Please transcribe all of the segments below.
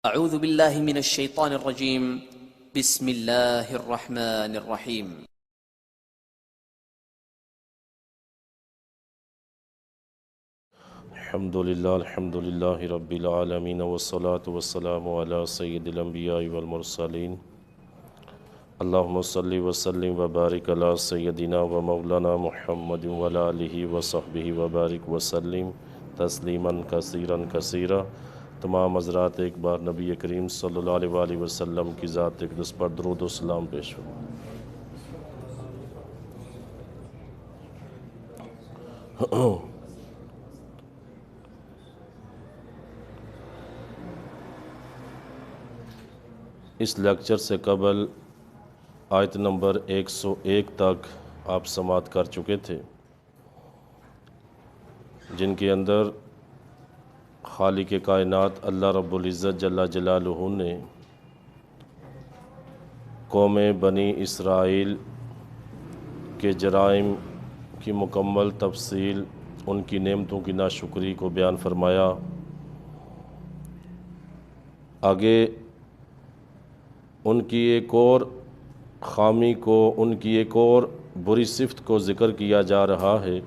اعوذ باللہ من الشیطان الرجیم بسم اللہ الرحمن الرحیم الحمدللہ رب العالمین والصلاة والسلام علی سید الانبیاء والمرسلین اللہم صلی وسلم وبارک علی سیدنا و مولانا محمد وعلی آلہ وصحبہ وبارک وسلم تسلیما کثیرا کثیرا۔ تمام حضرات ایک بار نبی کریم صلی اللہ علیہ وآلہ وسلم کی ذات اقدس پر درود و سلام پیش ہو۔ اس لیکچر سے قبل آیت نمبر 101 تک آپ سماعت کر چکے تھے، جن کے اندر خالق کائنات اللہ رب العزت جل جلالہ نے قوم بنی اسرائیل کے جرائم کی مکمل تفصیل، ان کی نعمتوں کی ناشکری کو بیان فرمایا۔ آگے ان کی ایک اور خامی کو، ان کی ایک اور بری صفت کو ذکر کیا جا رہا ہے۔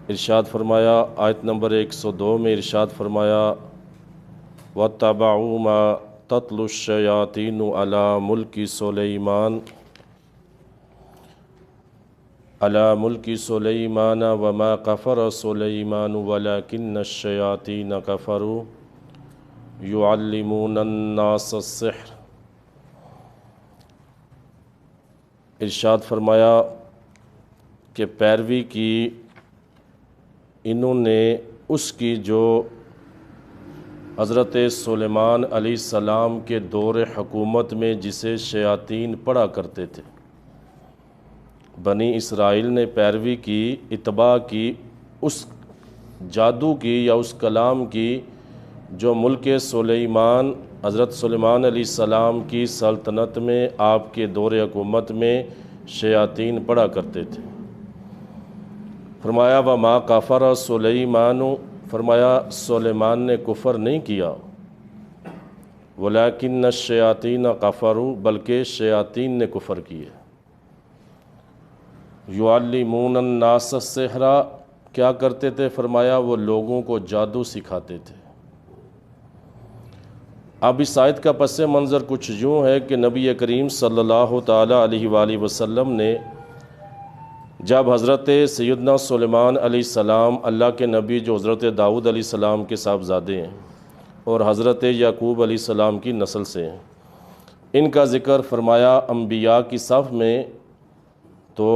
ارشاد فرمایا آیت نمبر 102 میں ارشاد فرمایا وَاتَّبَعُوا مَا تَتْلُو الشَّيَاطِينُ عَلَى مُلْكِ سُلَيْمَانَ وَمَا كَفَرَ سُلَيْمَانُ وَلَكِنَّ الشَّيَاطِينَ كَفَرُوا يُعَلِّمُونَ النَّاسَ السِّحْرَ۔ ارشاد فرمایا کہ پیروی کی انہوں نے اس کی جو حضرت سلیمان علیہ السلام کے دور حکومت میں جسے شیاطین پڑھا کرتے تھے، بنی اسرائیل نے پیروی کی، اتباع کی اس جادو کی یا اس کلام کی جو ملک سلیمان، حضرت سلیمان علیہ السلام کی سلطنت میں، آپ کے دور حکومت میں شیاطین پڑھا کرتے تھے۔ فرمایا وَمَا كَفَرَ سُلَيْمَانُ، فرمایا سلیمان نے کفر نہیں کیا، وَلَكِنَّ الشَّيَاطِينَ كَفَرُوا، بلکہ شیاطین نے کفر کیے۔ يُعَلِّمُونَ النَّاسَ السِّحْرَ، کیا کرتے تھے؟ فرمایا وہ لوگوں کو جادو سکھاتے تھے۔ اب اس آیت کا پس منظر کچھ یوں ہے کہ نبی کریم صلی اللہ تعالیٰ علیہ وآلہ وسلم نے جب حضرت سیدنا سلیمان علیہ السلام، اللہ کے نبی جو حضرت داؤد علیہ السلام کے صاحبزادے ہیں اور حضرت یعقوب علیہ السلام کی نسل سے ہیں، ان کا ذکر فرمایا انبیاء کی صف میں، تو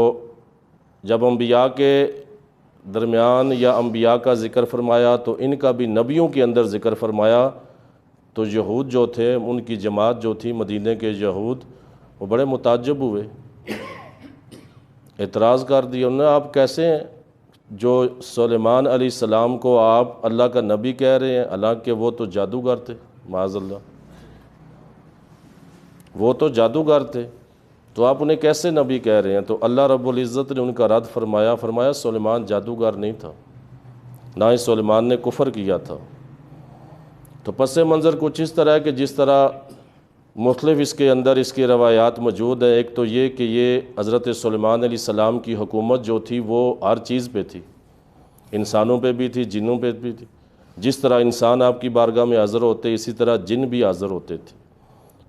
جب انبیاء کے درمیان یا انبیاء کا ذکر فرمایا تو ان کا بھی نبیوں کے اندر ذکر فرمایا، تو یہود جو تھے، ان کی جماعت جو تھی مدینہ کے یہود، وہ بڑے متعجب ہوئے، اعتراض کر دیا انہوں نے، آپ کیسے ہیں جو سلیمان علیہ السلام کو آپ اللہ کا نبی کہہ رہے ہیں، حالانکہ وہ تو جادوگر تھے، معاذ اللہ، وہ تو جادوگر تھے، تو آپ انہیں کیسے نبی کہہ رہے ہیں؟ تو اللہ رب العزت نے ان کا رد فرمایا سلیمان جادوگر نہیں تھا، نہ ہی سلیمان نے کفر کیا تھا۔ تو پس منظر کچھ اس طرح ہے کہ جس طرح مختلف اس کے اندر اس کی روایات موجود ہیں۔ ایک تو یہ کہ یہ حضرت سلیمان علیہ السلام کی حکومت جو تھی وہ ہر چیز پہ تھی، انسانوں پہ بھی تھی، جنوں پہ بھی تھی۔ جس طرح انسان آپ کی بارگاہ میں حاضر ہوتے، اسی طرح جن بھی حاضر ہوتے تھے،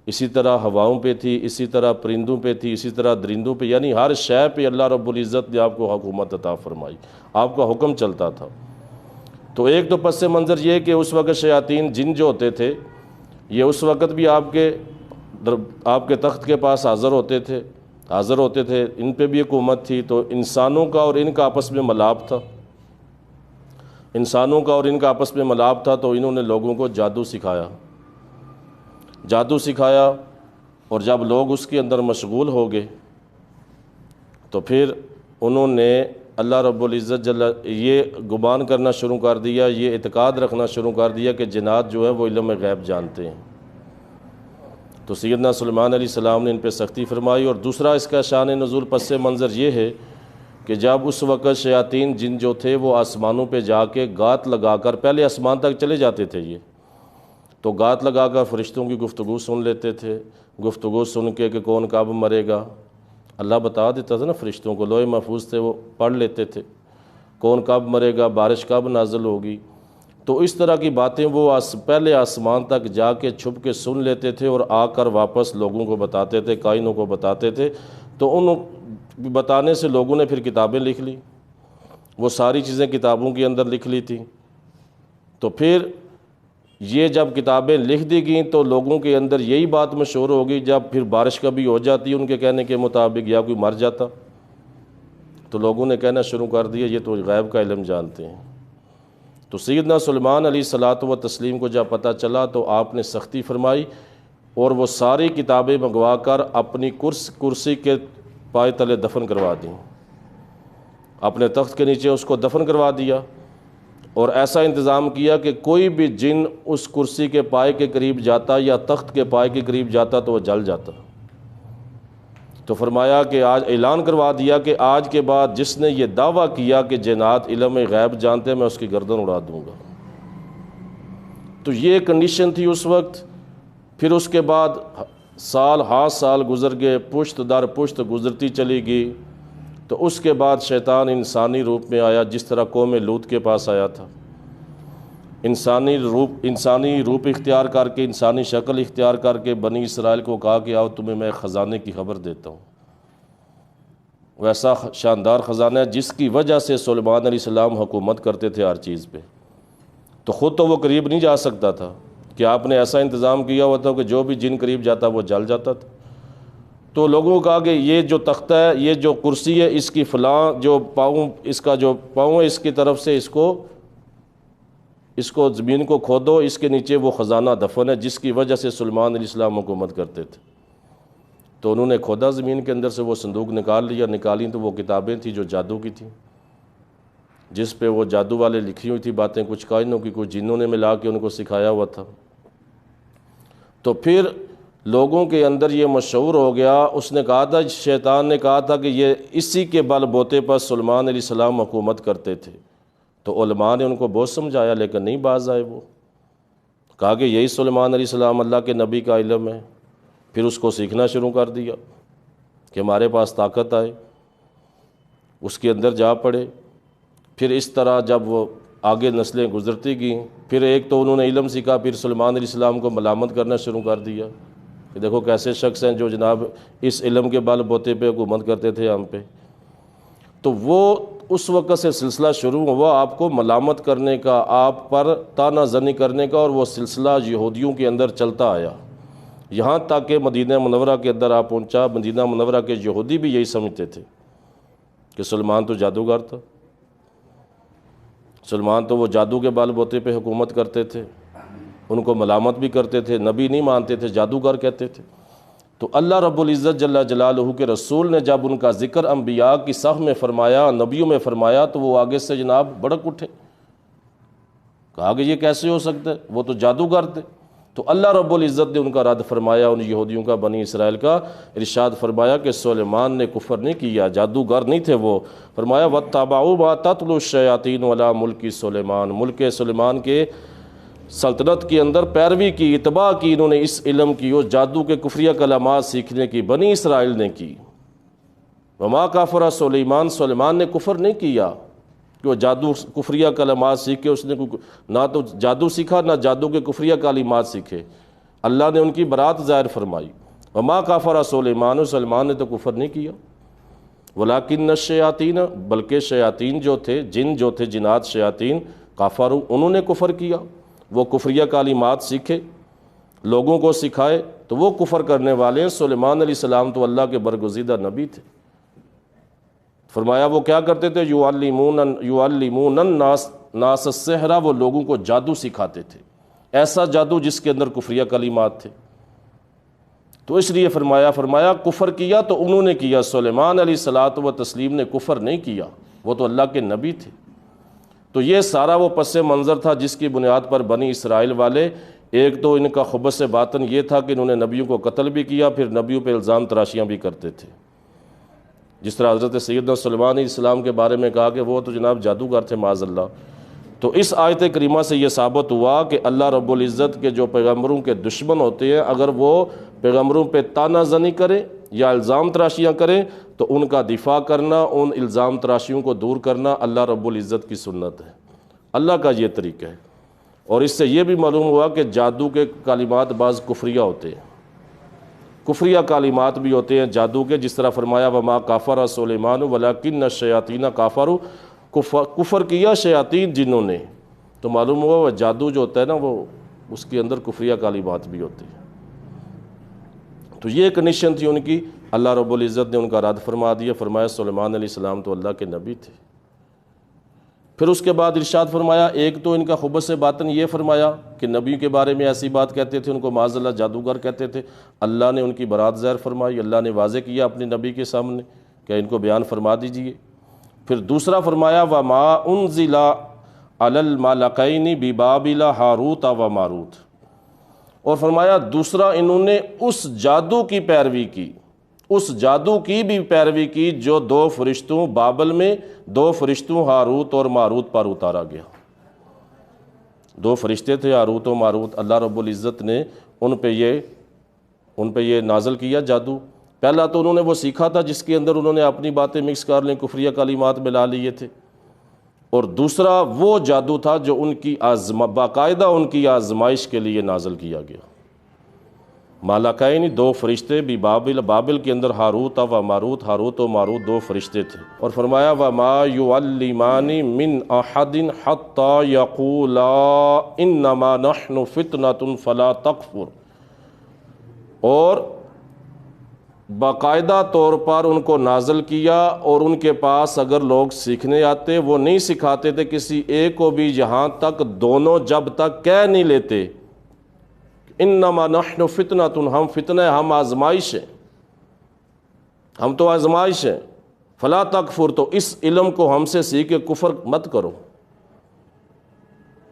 اسی طرح ہواؤں پہ تھی، اسی طرح پرندوں پہ تھی، اسی طرح درندوں پہ، یعنی ہر شے پہ اللہ رب العزت نے آپ کو حکومت عطا فرمائی، آپ کا حکم چلتا تھا۔ تو ایک تو پس منظر یہ کہ اس وقت شیاطین جن جو ہوتے تھے، یہ اس وقت بھی آپ کے تخت کے پاس حاضر ہوتے تھے، ان پہ بھی حکومت تھی۔ تو انسانوں کا اور ان کا آپس میں ملاپ تھا، تو انہوں نے لوگوں کو جادو سکھایا، اور جب لوگ اس کے اندر مشغول ہو گئے تو پھر انہوں نے اللہ رب العزت یہ گمان کرنا شروع کر دیا، یہ اعتقاد رکھنا شروع کر دیا کہ جنات جو ہے وہ علم غیب جانتے ہیں۔ تو سیدنا سلیمان علیہ السلام نے ان پہ سختی فرمائی۔ اور دوسرا اس کا شان نزول پس منظر یہ ہے کہ جب اس وقت شیاطین جن جو تھے وہ آسمانوں پہ جا کے گات لگا کر، پہلے آسمان تک چلے جاتے تھے یہ، تو گات لگا کر فرشتوں کی گفتگو سن لیتے تھے، گفتگو سن کے کہ کون کب مرے گا اللہ بتا دیتا تھا نا فرشتوں کو، لوح محفوظ تھے وہ پڑھ لیتے تھے کون کب مرے گا، بارش کب نازل ہوگی۔ تو اس طرح کی باتیں وہ پہلے آسمان تک جا کے چھپ کے سن لیتے تھے اور آ کر واپس لوگوں کو بتاتے تھے، کائنوں کو بتاتے تھے۔ تو ان بتانے سے لوگوں نے پھر کتابیں لکھ لی، وہ ساری چیزیں کتابوں کے اندر لکھ لی تھیں۔ تو پھر یہ جب کتابیں لکھ دی گئیں تو لوگوں کے اندر یہی بات مشہور ہو گئی، جب پھر بارش کبھی ہو جاتی ان کے کہنے کے مطابق یا کوئی مر جاتا تو لوگوں نے کہنا شروع کر دیا یہ تو غیب کا علم جانتے ہیں۔ تو سیدنا سلیمان علیہ الصلاۃ و تسلیم کو جب پتہ چلا تو آپ نے سختی فرمائی اور وہ ساری کتابیں منگوا کر اپنی کرسی کے پائے تلے دفن کروا دیں، اپنے تخت کے نیچے اس کو دفن کروا دیا، اور ایسا انتظام کیا کہ کوئی بھی جن اس کرسی کے پائے کے قریب جاتا یا تخت کے پائے کے قریب جاتا تو وہ جل جاتا۔ تو فرمایا کہ آج اعلان کروا دیا کہ آج کے بعد جس نے یہ دعویٰ کیا کہ جنات علم غیب جانتے ہیں میں اس کی گردن اڑا دوں گا۔ تو یہ کنڈیشن تھی اس وقت۔ پھر اس کے بعد سال ہا سال گزر گئے، پشت در پشت گزرتی چلی گئی۔ تو اس کے بعد شیطان انسانی روپ میں آیا، جس طرح قوم لوط کے پاس آیا تھا، انسانی روپ اختیار کر کے، انسانی شکل اختیار کر کے بنی اسرائیل کو کہا کہ آؤ تمہیں میں خزانے کی خبر دیتا ہوں۔ ویسا شاندار خزانہ ہے جس کی وجہ سے سلیمان علیہ السلام حکومت کرتے تھے ہر چیز پہ۔ تو خود تو وہ قریب نہیں جا سکتا تھا کہ آپ نے ایسا انتظام کیا ہوا تھا کہ جو بھی جن قریب جاتا وہ جل جاتا تھا۔ تو لوگوں کو کہا کہ یہ جو تختہ ہے، یہ جو کرسی ہے، اس کی فلاں جو پاؤں، اس کا جو پاؤں ہے اس کی طرف سے اس کو زمین کو کھودو، اس کے نیچے وہ خزانہ دفن ہے جس کی وجہ سے سلیمان علیہ السلام حکومت کرتے تھے۔ تو انہوں نے کھودا زمین کے اندر سے، وہ صندوق نکال لیا، نکالی تو وہ کتابیں تھیں جو جادو کی تھیں، جس پہ وہ جادو والے لکھی ہوئی تھی باتیں، کچھ کائنوں کی کچھ جنوں نے ملا کے ان کو سکھایا ہوا تھا۔ تو پھر لوگوں کے اندر یہ مشہور ہو گیا، اس نے کہا تھا، شیطان نے کہا تھا کہ یہ اسی کے بل بوتے پر سلیمان علیہ السلام حکومت کرتے تھے۔ تو علماء نے ان کو بہت سمجھایا لیکن نہیں باز آئے۔ وہ کہا کہ یہی سلیمان علیہ السلام اللہ کے نبی کا علم ہے۔ پھر اس کو سیکھنا شروع کر دیا کہ ہمارے پاس طاقت آئے، اس کے اندر جا پڑے۔ پھر اس طرح جب وہ آگے نسلیں گزرتی گئیں، پھر ایک تو انہوں نے علم سیکھا، پھر سلیمان علیہ السلام کو ملامت کرنا شروع کر دیا کہ دیکھو کیسے شخص ہیں جو جناب اس علم کے بل بوتے پہ حکومت کرتے تھے ہم پہ۔ تو وہ اس وقت سے سلسلہ شروع ہوا آپ کو ملامت کرنے کا، آپ پر طعنہ زنی کرنے کا، اور وہ سلسلہ یہودیوں کے اندر چلتا آیا یہاں تک کہ مدینہ منورہ کے اندر آپ پہنچا۔ مدینہ منورہ کے یہودی بھی یہی سمجھتے تھے کہ سلیمان تو جادوگر تھا، سلیمان تو وہ جادو کے بال بوتے پہ حکومت کرتے تھے، ان کو ملامت بھی کرتے تھے، نبی نہیں مانتے تھے، جادوگر کہتے تھے۔ تو اللہ رب العزت جل جلالہ کے رسول نے جب ان کا ذکر انبیاء کی صف میں فرمایا، نبیوں میں فرمایا، تو وہ آگے سے جناب بڑک اٹھے، کہا کہ یہ کیسے ہو سکتا ہے، وہ تو جادوگر تھے۔ تو اللہ رب العزت نے ان کا رد فرمایا، ان یہودیوں کا، بنی اسرائیل کا، ارشاد فرمایا کہ سلیمان نے کفر نہیں کیا، جادوگر نہیں تھے وہ۔ فرمایا وَاتَّبَعُوا مَا تَتْلُو الشَّيَاطِينُ عَلَىٰ مُلْكِ سلیمان، ملک سلیمان کے سلطنت کے اندر پیروی کی، اتباع کی انہوں نے اس علم کی، وہ جادو کے کفریہ کلمات سیکھنے کی بنی اسرائیل نے کی۔ وَمَا كَفَرَ سلیمان، سلیمان نے کفر نہیں کیا کہ وہ جادو کفریہ کلمات سیکھے، اس نے نہ تو جادو سیکھا نہ جادو کے کفریہ کلمات سیکھے، اللہ نے ان کی برات ظاہر فرمائی۔ وَمَا كَفَرَ سلیمان، سلیمان نے تو کفر نہیں کیا۔ وَلَٰكِنَّ الشَّيَاطِينَ، بلکہ شیاطین جو تھے، جن جو تھے، جنات شیاطین، کفروا، انہوں نے کفر کیا، وہ کفریہ کلمات سیکھے، لوگوں کو سکھائے، تو وہ کفر کرنے والے ہیں۔ سلیمان علیہ السلام تو اللہ کے برگزیدہ نبی تھے۔ فرمایا وہ کیا کرتے تھے، یعلمون الناس السحر، وہ لوگوں کو جادو سکھاتے تھے، ایسا جادو جس کے اندر کفریہ کلمات تھے۔ تو اس لیے فرمایا کفر کیا تو انہوں نے کیا، سلیمان علیہ الصلاۃ و تسلیم نے کفر نہیں کیا، وہ تو اللہ کے نبی تھے۔ تو یہ سارا وہ پس منظر تھا جس کی بنیاد پر بنی اسرائیل والے، ایک تو ان کا خبث باطن یہ تھا کہ انہوں نے نبیوں کو قتل بھی کیا، پھر نبیوں پہ الزام تراشیاں بھی کرتے تھے، جس طرح حضرت سیدنا سلیمان علیہ السلام کے بارے میں کہا کہ وہ تو جناب جادوگر تھے معاذ اللہ۔ تو اس آیت کریمہ سے یہ ثابت ہوا کہ اللہ رب العزت کے جو پیغمبروں کے دشمن ہوتے ہیں، اگر وہ پیغمبروں پہ طعنہ زنی کریں یا الزام تراشیاں کریں تو ان کا دفاع کرنا، ان الزام تراشیوں کو دور کرنا اللہ رب العزت کی سنت ہے، اللہ کا یہ طریقہ ہے۔ اور اس سے یہ بھی معلوم ہوا کہ جادو کے کلمات بعض کفریہ ہوتے ہیں، کفریہ کلمات بھی ہوتے ہیں جادو کے، جس طرح فرمایا وما کفر سلیمان ولکن الشیاطین کفروا، کفر کیا شیاطین جنوں نے، تو معلوم ہوا وہ جادو جو ہوتا ہے نا وہ اس کے اندر کفریہ کلمات بھی ہوتے ہیں۔ تو یہ کنڈیشن تھی ان کی، اللہ رب العزت نے ان کا رد فرما دیا، فرمایا سلیمان علیہ السلام تو اللہ کے نبی تھے۔ پھر اس کے بعد ارشاد فرمایا، ایک تو ان کا خبث باطن یہ فرمایا کہ نبی کے بارے میں ایسی بات کہتے تھے، ان کو معاذ اللہ جادوگر کہتے تھے، اللہ نے ان کی برات ظاہر فرمائی، اللہ نے واضح کیا اپنے نبی کے سامنے کہ ان کو بیان فرما دیجئے۔ پھر دوسرا فرمایا وما انزل علی الملکین ببابل ہاروت و ماروت، اور فرمایا دوسرا انہوں نے اس جادو کی پیروی کی، اس جادو کی بھی پیروی کی جو دو فرشتوں بابل میں، دو فرشتوں ہاروت اور ماروت پر اتارا گیا۔ دو فرشتے تھے ہاروت و ماروت، اللہ رب العزت نے ان پہ یہ نازل کیا جادو۔ پہلا تو انہوں نے وہ سیکھا تھا جس کے اندر انہوں نے اپنی باتیں مکس کر لیں، کفریہ کلمات ملا لیے تھے، اور دوسرا وہ جادو تھا جو ان کی باقاعدہ ان کی آزمائش کے لیے نازل کیا گیا۔ ملکین دو فرشتے بھی بابل کے اندر ہاروت و ماروت، ہاروت و ماروت دو فرشتے تھے، اور فرمایا وما یعلمان من احد حتی یقولا انما نحن فتنۃ فلا تکفر، اور باقاعدہ طور پر ان کو نازل کیا، اور ان کے پاس اگر لوگ سیکھنے آتے وہ نہیں سکھاتے تھے کسی ایک کو بھی، یہاں تک دونوں جب تک کہہ نہیں لیتے انما نحن فتنۃ، ہم فتنہ، ہم آزمائش ہیں، ہم تو آزمائش ہیں، فلا تکفر، تو اس علم کو ہم سے سیکھ کے کفر مت کرو۔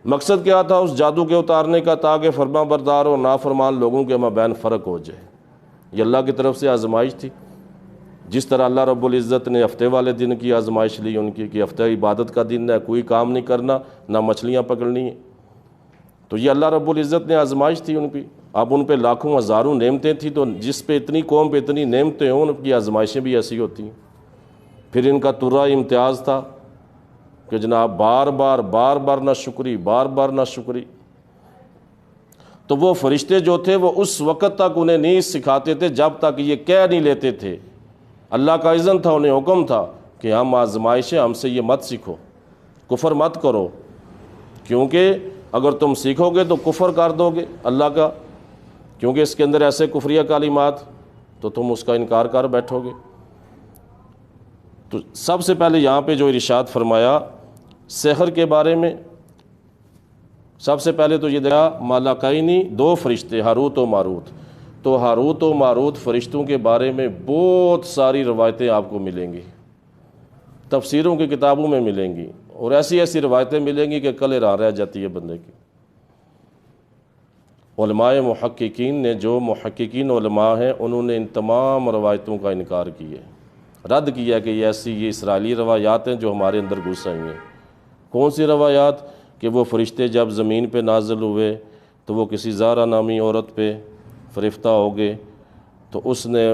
مقصد کیا تھا اس جادو کے اتارنے کا؟ تاکہ فرما بردار اور نافرمان لوگوں کے مابین فرق ہو جائے۔ یہ اللہ کی طرف سے آزمائش تھی، جس طرح اللہ رب العزت نے ہفتے والے دن کی آزمائش لی ان کی کہ ہفتہ عبادت کا دن ہے، کوئی کام نہیں کرنا، نہ مچھلیاں پکڑنی ہیں، تو یہ اللہ رب العزت نے آزمائش تھی ان کی۔ اب ان پہ لاکھوں ہزاروں نعمتیں تھیں، تو جس پہ اتنی قوم پہ اتنی نعمتیں ہوں ان کی آزمائشیں بھی ایسی ہوتی ہیں۔ پھر ان کا ترا امتیاز تھا کہ جناب بار بار ناشکری، بار بار ناشکری۔ تو وہ فرشتے جو تھے وہ اس وقت تک انہیں نہیں سکھاتے تھے جب تک یہ کہہ نہیں لیتے تھے، اللہ کا اذن تھا، انہیں حکم تھا کہ ہم آزمائش ہے، ہم سے یہ مت سیکھو، کفر مت کرو، کیونکہ اگر تم سیکھو گے تو کفر کر دو گے اللہ کا، کیونکہ اس کے اندر ایسے کفریہ کلمات، تو تم اس کا انکار کر بیٹھو گے۔ تو سب سے پہلے یہاں پہ جو ارشاد فرمایا سحر کے بارے میں، سب سے پہلے تو یہ دیکھا ملکینی دو فرشتے ہاروت و ماروت، تو ہاروت و ماروت فرشتوں کے بارے میں بہت ساری روایتیں آپ کو ملیں گی، تفسیروں کی کتابوں میں ملیں گی، اور ایسی ایسی روایتیں ملیں گی کہ کل راہ رہ جاتی ہے بندے کی۔ علماء محققین نے، جو محققین علماء ہیں، انہوں نے ان تمام روایتوں کا انکار کیا، رد کیا کہ یہ اسرائیلی روایات ہیں جو ہمارے اندر گھس آئی ہیں۔ کون سی روایات؟ کہ وہ فرشتے جب زمین پہ نازل ہوئے تو وہ کسی زارا نامی عورت پہ فرفتہ ہو گئے، تو اس نے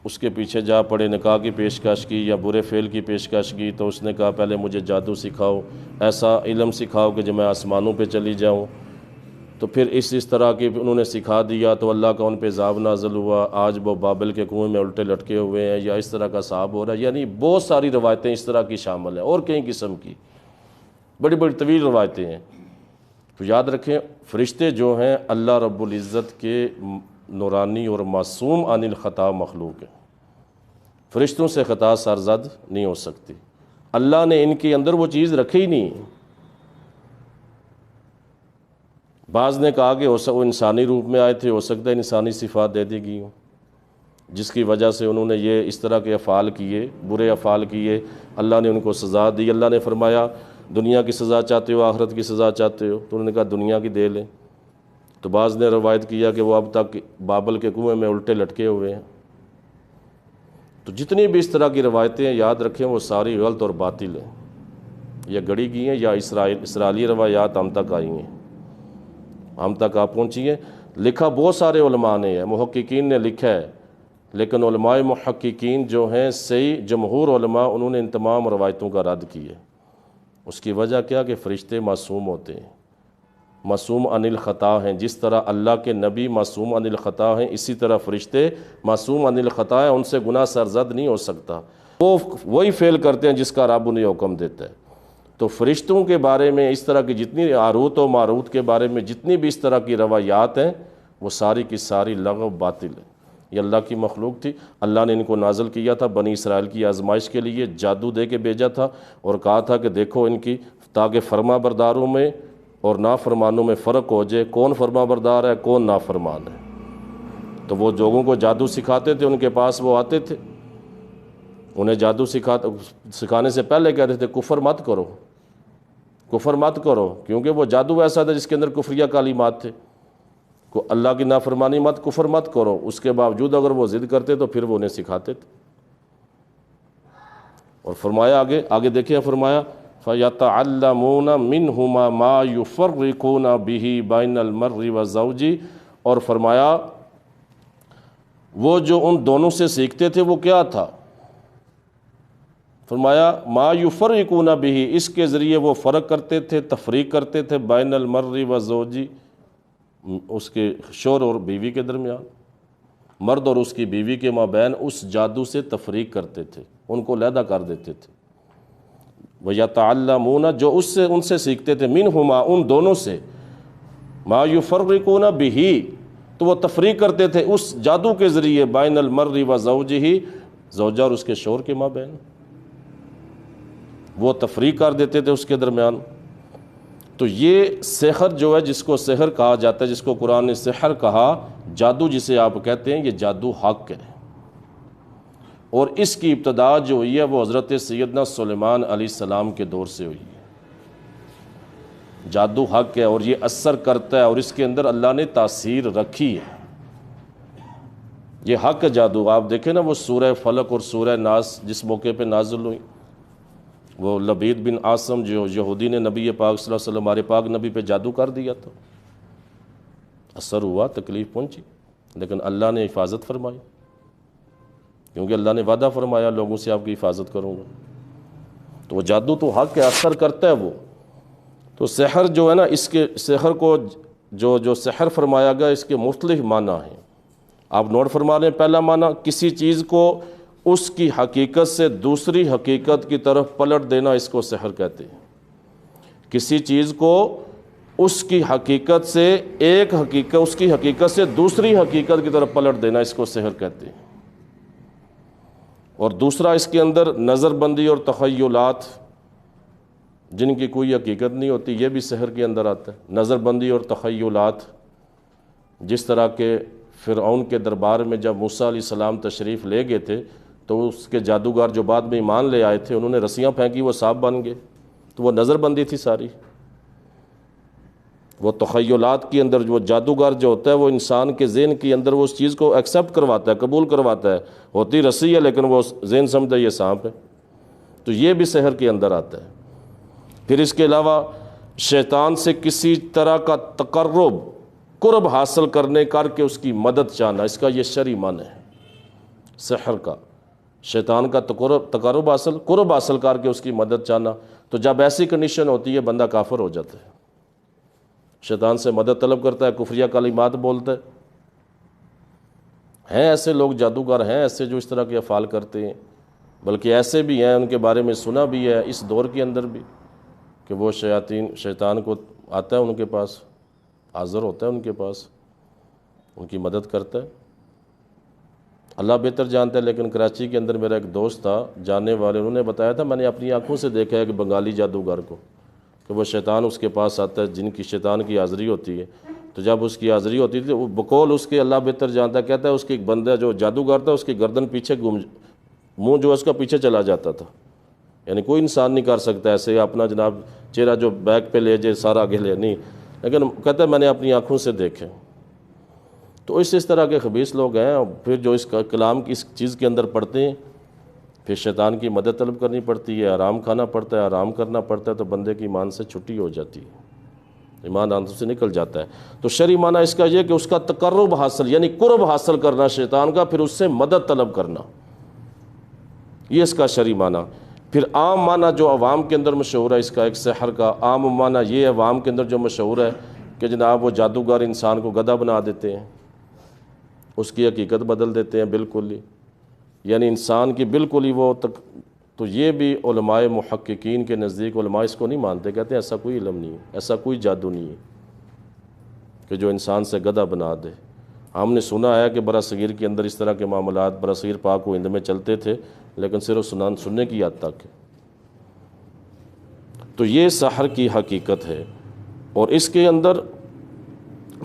اس کے پیچھے جا پڑے، نکاح کی پیشکش کی یا برے فعل کی پیشکش کی، تو اس نے کہا پہلے مجھے جادو سکھاؤ، ایسا علم سکھاؤ کہ جو میں آسمانوں پہ چلی جاؤں۔ تو پھر اس طرح کی انہوں نے سکھا دیا، تو اللہ کا ان پہ عذاب نازل ہوا، آج وہ بابل کے کنویں میں الٹے لٹکے ہوئے ہیں، یا اس طرح کا صحاب ہو رہا ہے۔ یعنی بہت ساری روایتیں اس طرح کی شامل ہیں، اور کئی قسم کی بڑی بڑی طویل روایتیں ہیں۔ تو یاد رکھیں فرشتے جو ہیں اللہ رب العزت کے نورانی اور معصوم عن الخطا مخلوق ہیں، فرشتوں سے خطا سرزد نہیں ہو سکتی، اللہ نے ان کے اندر وہ چیز رکھی ہی نہیں۔ بعض نے کہا کہ وہ انسانی روپ میں آئے تھے، ہو سکتا ہے انسانی صفات دے دی گئی ہوں، جس کی وجہ سے انہوں نے یہ اس طرح کے افعال کیے، برے افعال کیے، اللہ نے ان کو سزا دی۔ اللہ نے فرمایا دنیا کی سزا چاہتے ہو آخرت کی سزا چاہتے ہو؟ تو انہوں نے کہا دنیا کی دے لیں۔ تو بعض نے روایت کیا کہ وہ اب تک بابل کے کنویں میں الٹے لٹکے ہوئے ہیں۔ تو جتنی بھی اس طرح کی روایتیں ہیں یاد رکھیں وہ ساری غلط اور باطل ہیں، یا گڑی گئی ہیں یا اسرائیلی روایات ہم تک آئی ہیں، ہم تک آپ پہنچی ہیں۔ لکھا بہت سارے علماء نے ہے، محققین نے لکھا ہے، لیکن علماء محققین جو ہیں صحیح جمہور علماء انہوں نے ان تمام روایتوں کا رد کیا۔ اس کی وجہ کیا کہ فرشتے معصوم ہوتے ہیں، معصوم عن الخطا ہیں۔ جس طرح اللہ کے نبی معصوم عن الخطا ہیں، اسی طرح فرشتے معصوم عن الخطا ہیں، ان سے گناہ سرزد نہیں ہو سکتا۔ وہ وہی فعل کرتے ہیں جس کا رب انہیں حکم دیتا ہے۔ تو فرشتوں کے بارے میں اس طرح کی جتنی ہاروت و ماروت کے بارے میں جتنی بھی اس طرح کی روایات ہیں، وہ ساری کی ساری لغو باطل ہے۔ یہ اللہ کی مخلوق تھی، اللہ نے ان کو نازل کیا تھا بنی اسرائیل کی آزمائش کے لیے، جادو دے کے بھیجا تھا اور کہا تھا کہ دیکھو ان کی، تاکہ فرما برداروں میں اور نافرمانوں میں فرق ہو جائے، کون فرما بردار ہے کون نافرمان ہے۔ تو وہ لوگوں کو جادو سکھاتے تھے، ان کے پاس وہ آتے تھے، انہیں جادو سکھانے سے پہلے کہتے تھے کفر مت کرو، کفر مت کرو، کیونکہ وہ جادو ایسا تھا جس کے اندر کفریہ کلمات تھے، کو اللہ کی نافرمانی مت، کفر مت کرو۔ اس کے باوجود اگر وہ ضد کرتے تو پھر وہ انہیں سکھاتے تھے۔ اور فرمایا آگے دیکھیں، فرمایا فَيَتَعَلَّمُونَ مِنْهُمَا مَا يُفَرِّقُونَ بِهِ بَيْنَ الْمَرِّ وَالزَّوْجِ، اور فرمایا وہ جو ان دونوں سے سیکھتے تھے وہ کیا تھا؟ فرمایا ما یفرقون بہ، اس کے ذریعے وہ فرق کرتے تھے، تفریق کرتے تھے، بین المرء والزوج، اس کے شوہر اور بیوی کے درمیان، مرد اور اس کی بیوی کے مابین اس جادو سے تفریق کرتے تھے، ان کو علیحدہ کر دیتے تھے۔ وَيَتَعَلَّمُونَ، جو ان سے سیکھتے تھے، منہما، ان دونوں سے، ما یفرقون بہ، تو وہ تفریق کرتے تھے اس جادو کے ذریعے، بین المرء وزوجہ، زوجہ اور اس کے شوہر کے مابین، وہ تفریق کر دیتے تھے اس کے درمیان۔ تو یہ سحر جو ہے، جس کو سحر کہا جاتا ہے، جس کو قرآن نے سحر کہا، جادو جسے آپ کہتے ہیں، یہ جادو حق ہے۔ اور اس کی ابتدا جو ہوئی ہے وہ حضرت سیدنا سلیمان علیہ السلام کے دور سے ہوئی ہے۔ جادو حق ہے اور یہ اثر کرتا ہے، اور اس کے اندر اللہ نے تاثیر رکھی ہے، یہ حق ہے جادو۔ آپ دیکھیں نا وہ سورہ فلق اور سورہ ناس جس موقع پہ نازل ہوئی، وہ لبید بن عاصم جو یہودی نے نبی پاک صلی اللہ علیہ وسلم، ہمارے پاک نبی پہ جادو کر دیا تھا، اثر ہوا، تکلیف پہنچی، لیکن اللہ نے حفاظت فرمائی، کیونکہ اللہ نے وعدہ فرمایا لوگوں سے آپ کی حفاظت کروں گا۔ تو وہ جادو تو حق ہے، اثر کرتا ہے وہ۔ تو سحر جو ہے نا، اس کے سحر کو جو سحر فرمایا گیا، اس کے مختلف معنی ہیں، آپ نوٹ فرما لیں۔ پہلا معنی، کسی چیز کو اس کی حقیقت سے دوسری حقیقت کی طرف پلٹ دینا، اس کو سحر کہتے ہیں۔ کسی چیز کو اس کی حقیقت سے اس کی حقیقت سے دوسری حقیقت کی طرف پلٹ دینا، اس کو سحر کہتے ہیں۔ اور دوسرا اس کے اندر نظر بندی اور تخیلات، جن کی کوئی حقیقت نہیں ہوتی، یہ بھی سحر کے اندر آتا ہے۔ نظر بندی اور تخیلات، جس طرح کہ فرعون کے دربار میں جب موسیٰ علیہ السلام تشریف لے گئے تھے، تو اس کے جادوگر جو بعد میں ایمان لے آئے تھے، انہوں نے رسیاں پھینکی، وہ سانپ بن گئے، تو وہ نظر بندی تھی ساری۔ وہ تخیلات کے اندر، وہ جادوگر جو ہوتا ہے وہ انسان کے ذہن کے اندر وہ اس چیز کو ایکسیپٹ کرواتا ہے، قبول کرواتا ہے، ہوتی رسی ہے لیکن وہ ذہن سمجھتا ہے یہ سانپ ہے، تو یہ بھی سحر کے اندر آتا ہے۔ پھر اس کے علاوہ شیطان سے کسی طرح کا قرب حاصل کرنے کر کے اس کی مدد چاہنا، اس کا یہ شرعی معنی ہے سحر کا۔ شیطان کا قرب حاصل کر کے اس کی مدد چاہنا، تو جب ایسی کنڈیشن ہوتی ہے بندہ کافر ہو جاتا ہے، شیطان سے مدد طلب کرتا ہے، کفریہ کلمات بولتا ہے۔ ہیں ایسے لوگ جادوگر ہیں ایسے جو اس طرح کے افعال کرتے ہیں، بلکہ ایسے بھی ہیں، ان کے بارے میں سنا بھی ہے اس دور کے اندر بھی، کہ وہ شیطان کو آتا ہے ان کے پاس، حاضر ہوتا ہے ان کے پاس، ان کی مدد کرتا ہے۔ اللہ بہتر جانتا ہے، لیکن کراچی کے اندر میرا ایک دوست تھا جاننے والے، انہوں نے بتایا تھا، میں نے اپنی آنکھوں سے دیکھا ہے کہ بنگالی جادوگر کو، کہ وہ شیطان اس کے پاس آتا ہے، جن کی شیطان کی حاضری ہوتی ہے، تو جب اس کی حاضری ہوتی تھی وہ بقول اس کے، اللہ بہتر جانتا ہے، کہتا ہے اس کی ایک بندہ جو جادوگر تھا اس کی گردن پیچھے منہ جو ہے اس کا پیچھے چلا جاتا تھا، یعنی کوئی انسان نہیں کر سکتا ایسے اپنا جناب چہرہ جو بیک پہ لے جائے سارا آگے لے نہیں، لیکن کہتا ہے میں نے اپنی آنکھوں سے دیکھے۔ تو اس طرح کے خبیث لوگ ہیں، پھر جو اس کا کلام کی اس چیز کے اندر پڑھتے ہیں، پھر شیطان کی مدد طلب کرنی پڑتی ہے، آرام کھانا پڑتا ہے، آرام کرنا پڑتا ہے، تو بندے کی ایمان سے چھٹی ہو جاتی ہے، ایمان آنکھوں سے نکل جاتا ہے۔ تو شرعی معنی اس کا یہ کہ اس کا تقرب حاصل، یعنی قرب حاصل کرنا شیطان کا، پھر اس سے مدد طلب کرنا، یہ اس کا شرعی معنی۔ پھر عام معنی جو عوام کے اندر مشہور ہے اس کا، ایک سحر کا عام معنی یہ عوام کے اندر جو مشہور ہے کہ جناب وہ جادوگر انسان کو گدھا بنا دیتے ہیں، اس کی حقیقت بدل دیتے ہیں بالکل ہی، یعنی انسان کی بالکل ہی وہ تو یہ بھی علماء محققین کے نزدیک علماء اس کو نہیں مانتے، کہتے ہیں ایسا کوئی علم نہیں ہے، ایسا کوئی جادو نہیں ہے کہ جو انسان سے گدھا بنا دے۔ ہم نے سنا ہے کہ برصغیر کے اندر اس طرح کے معاملات برصغیر پاک و ہند میں چلتے تھے، لیکن صرف سننے کی حد تک۔ تو یہ سحر کی حقیقت ہے، اور اس کے اندر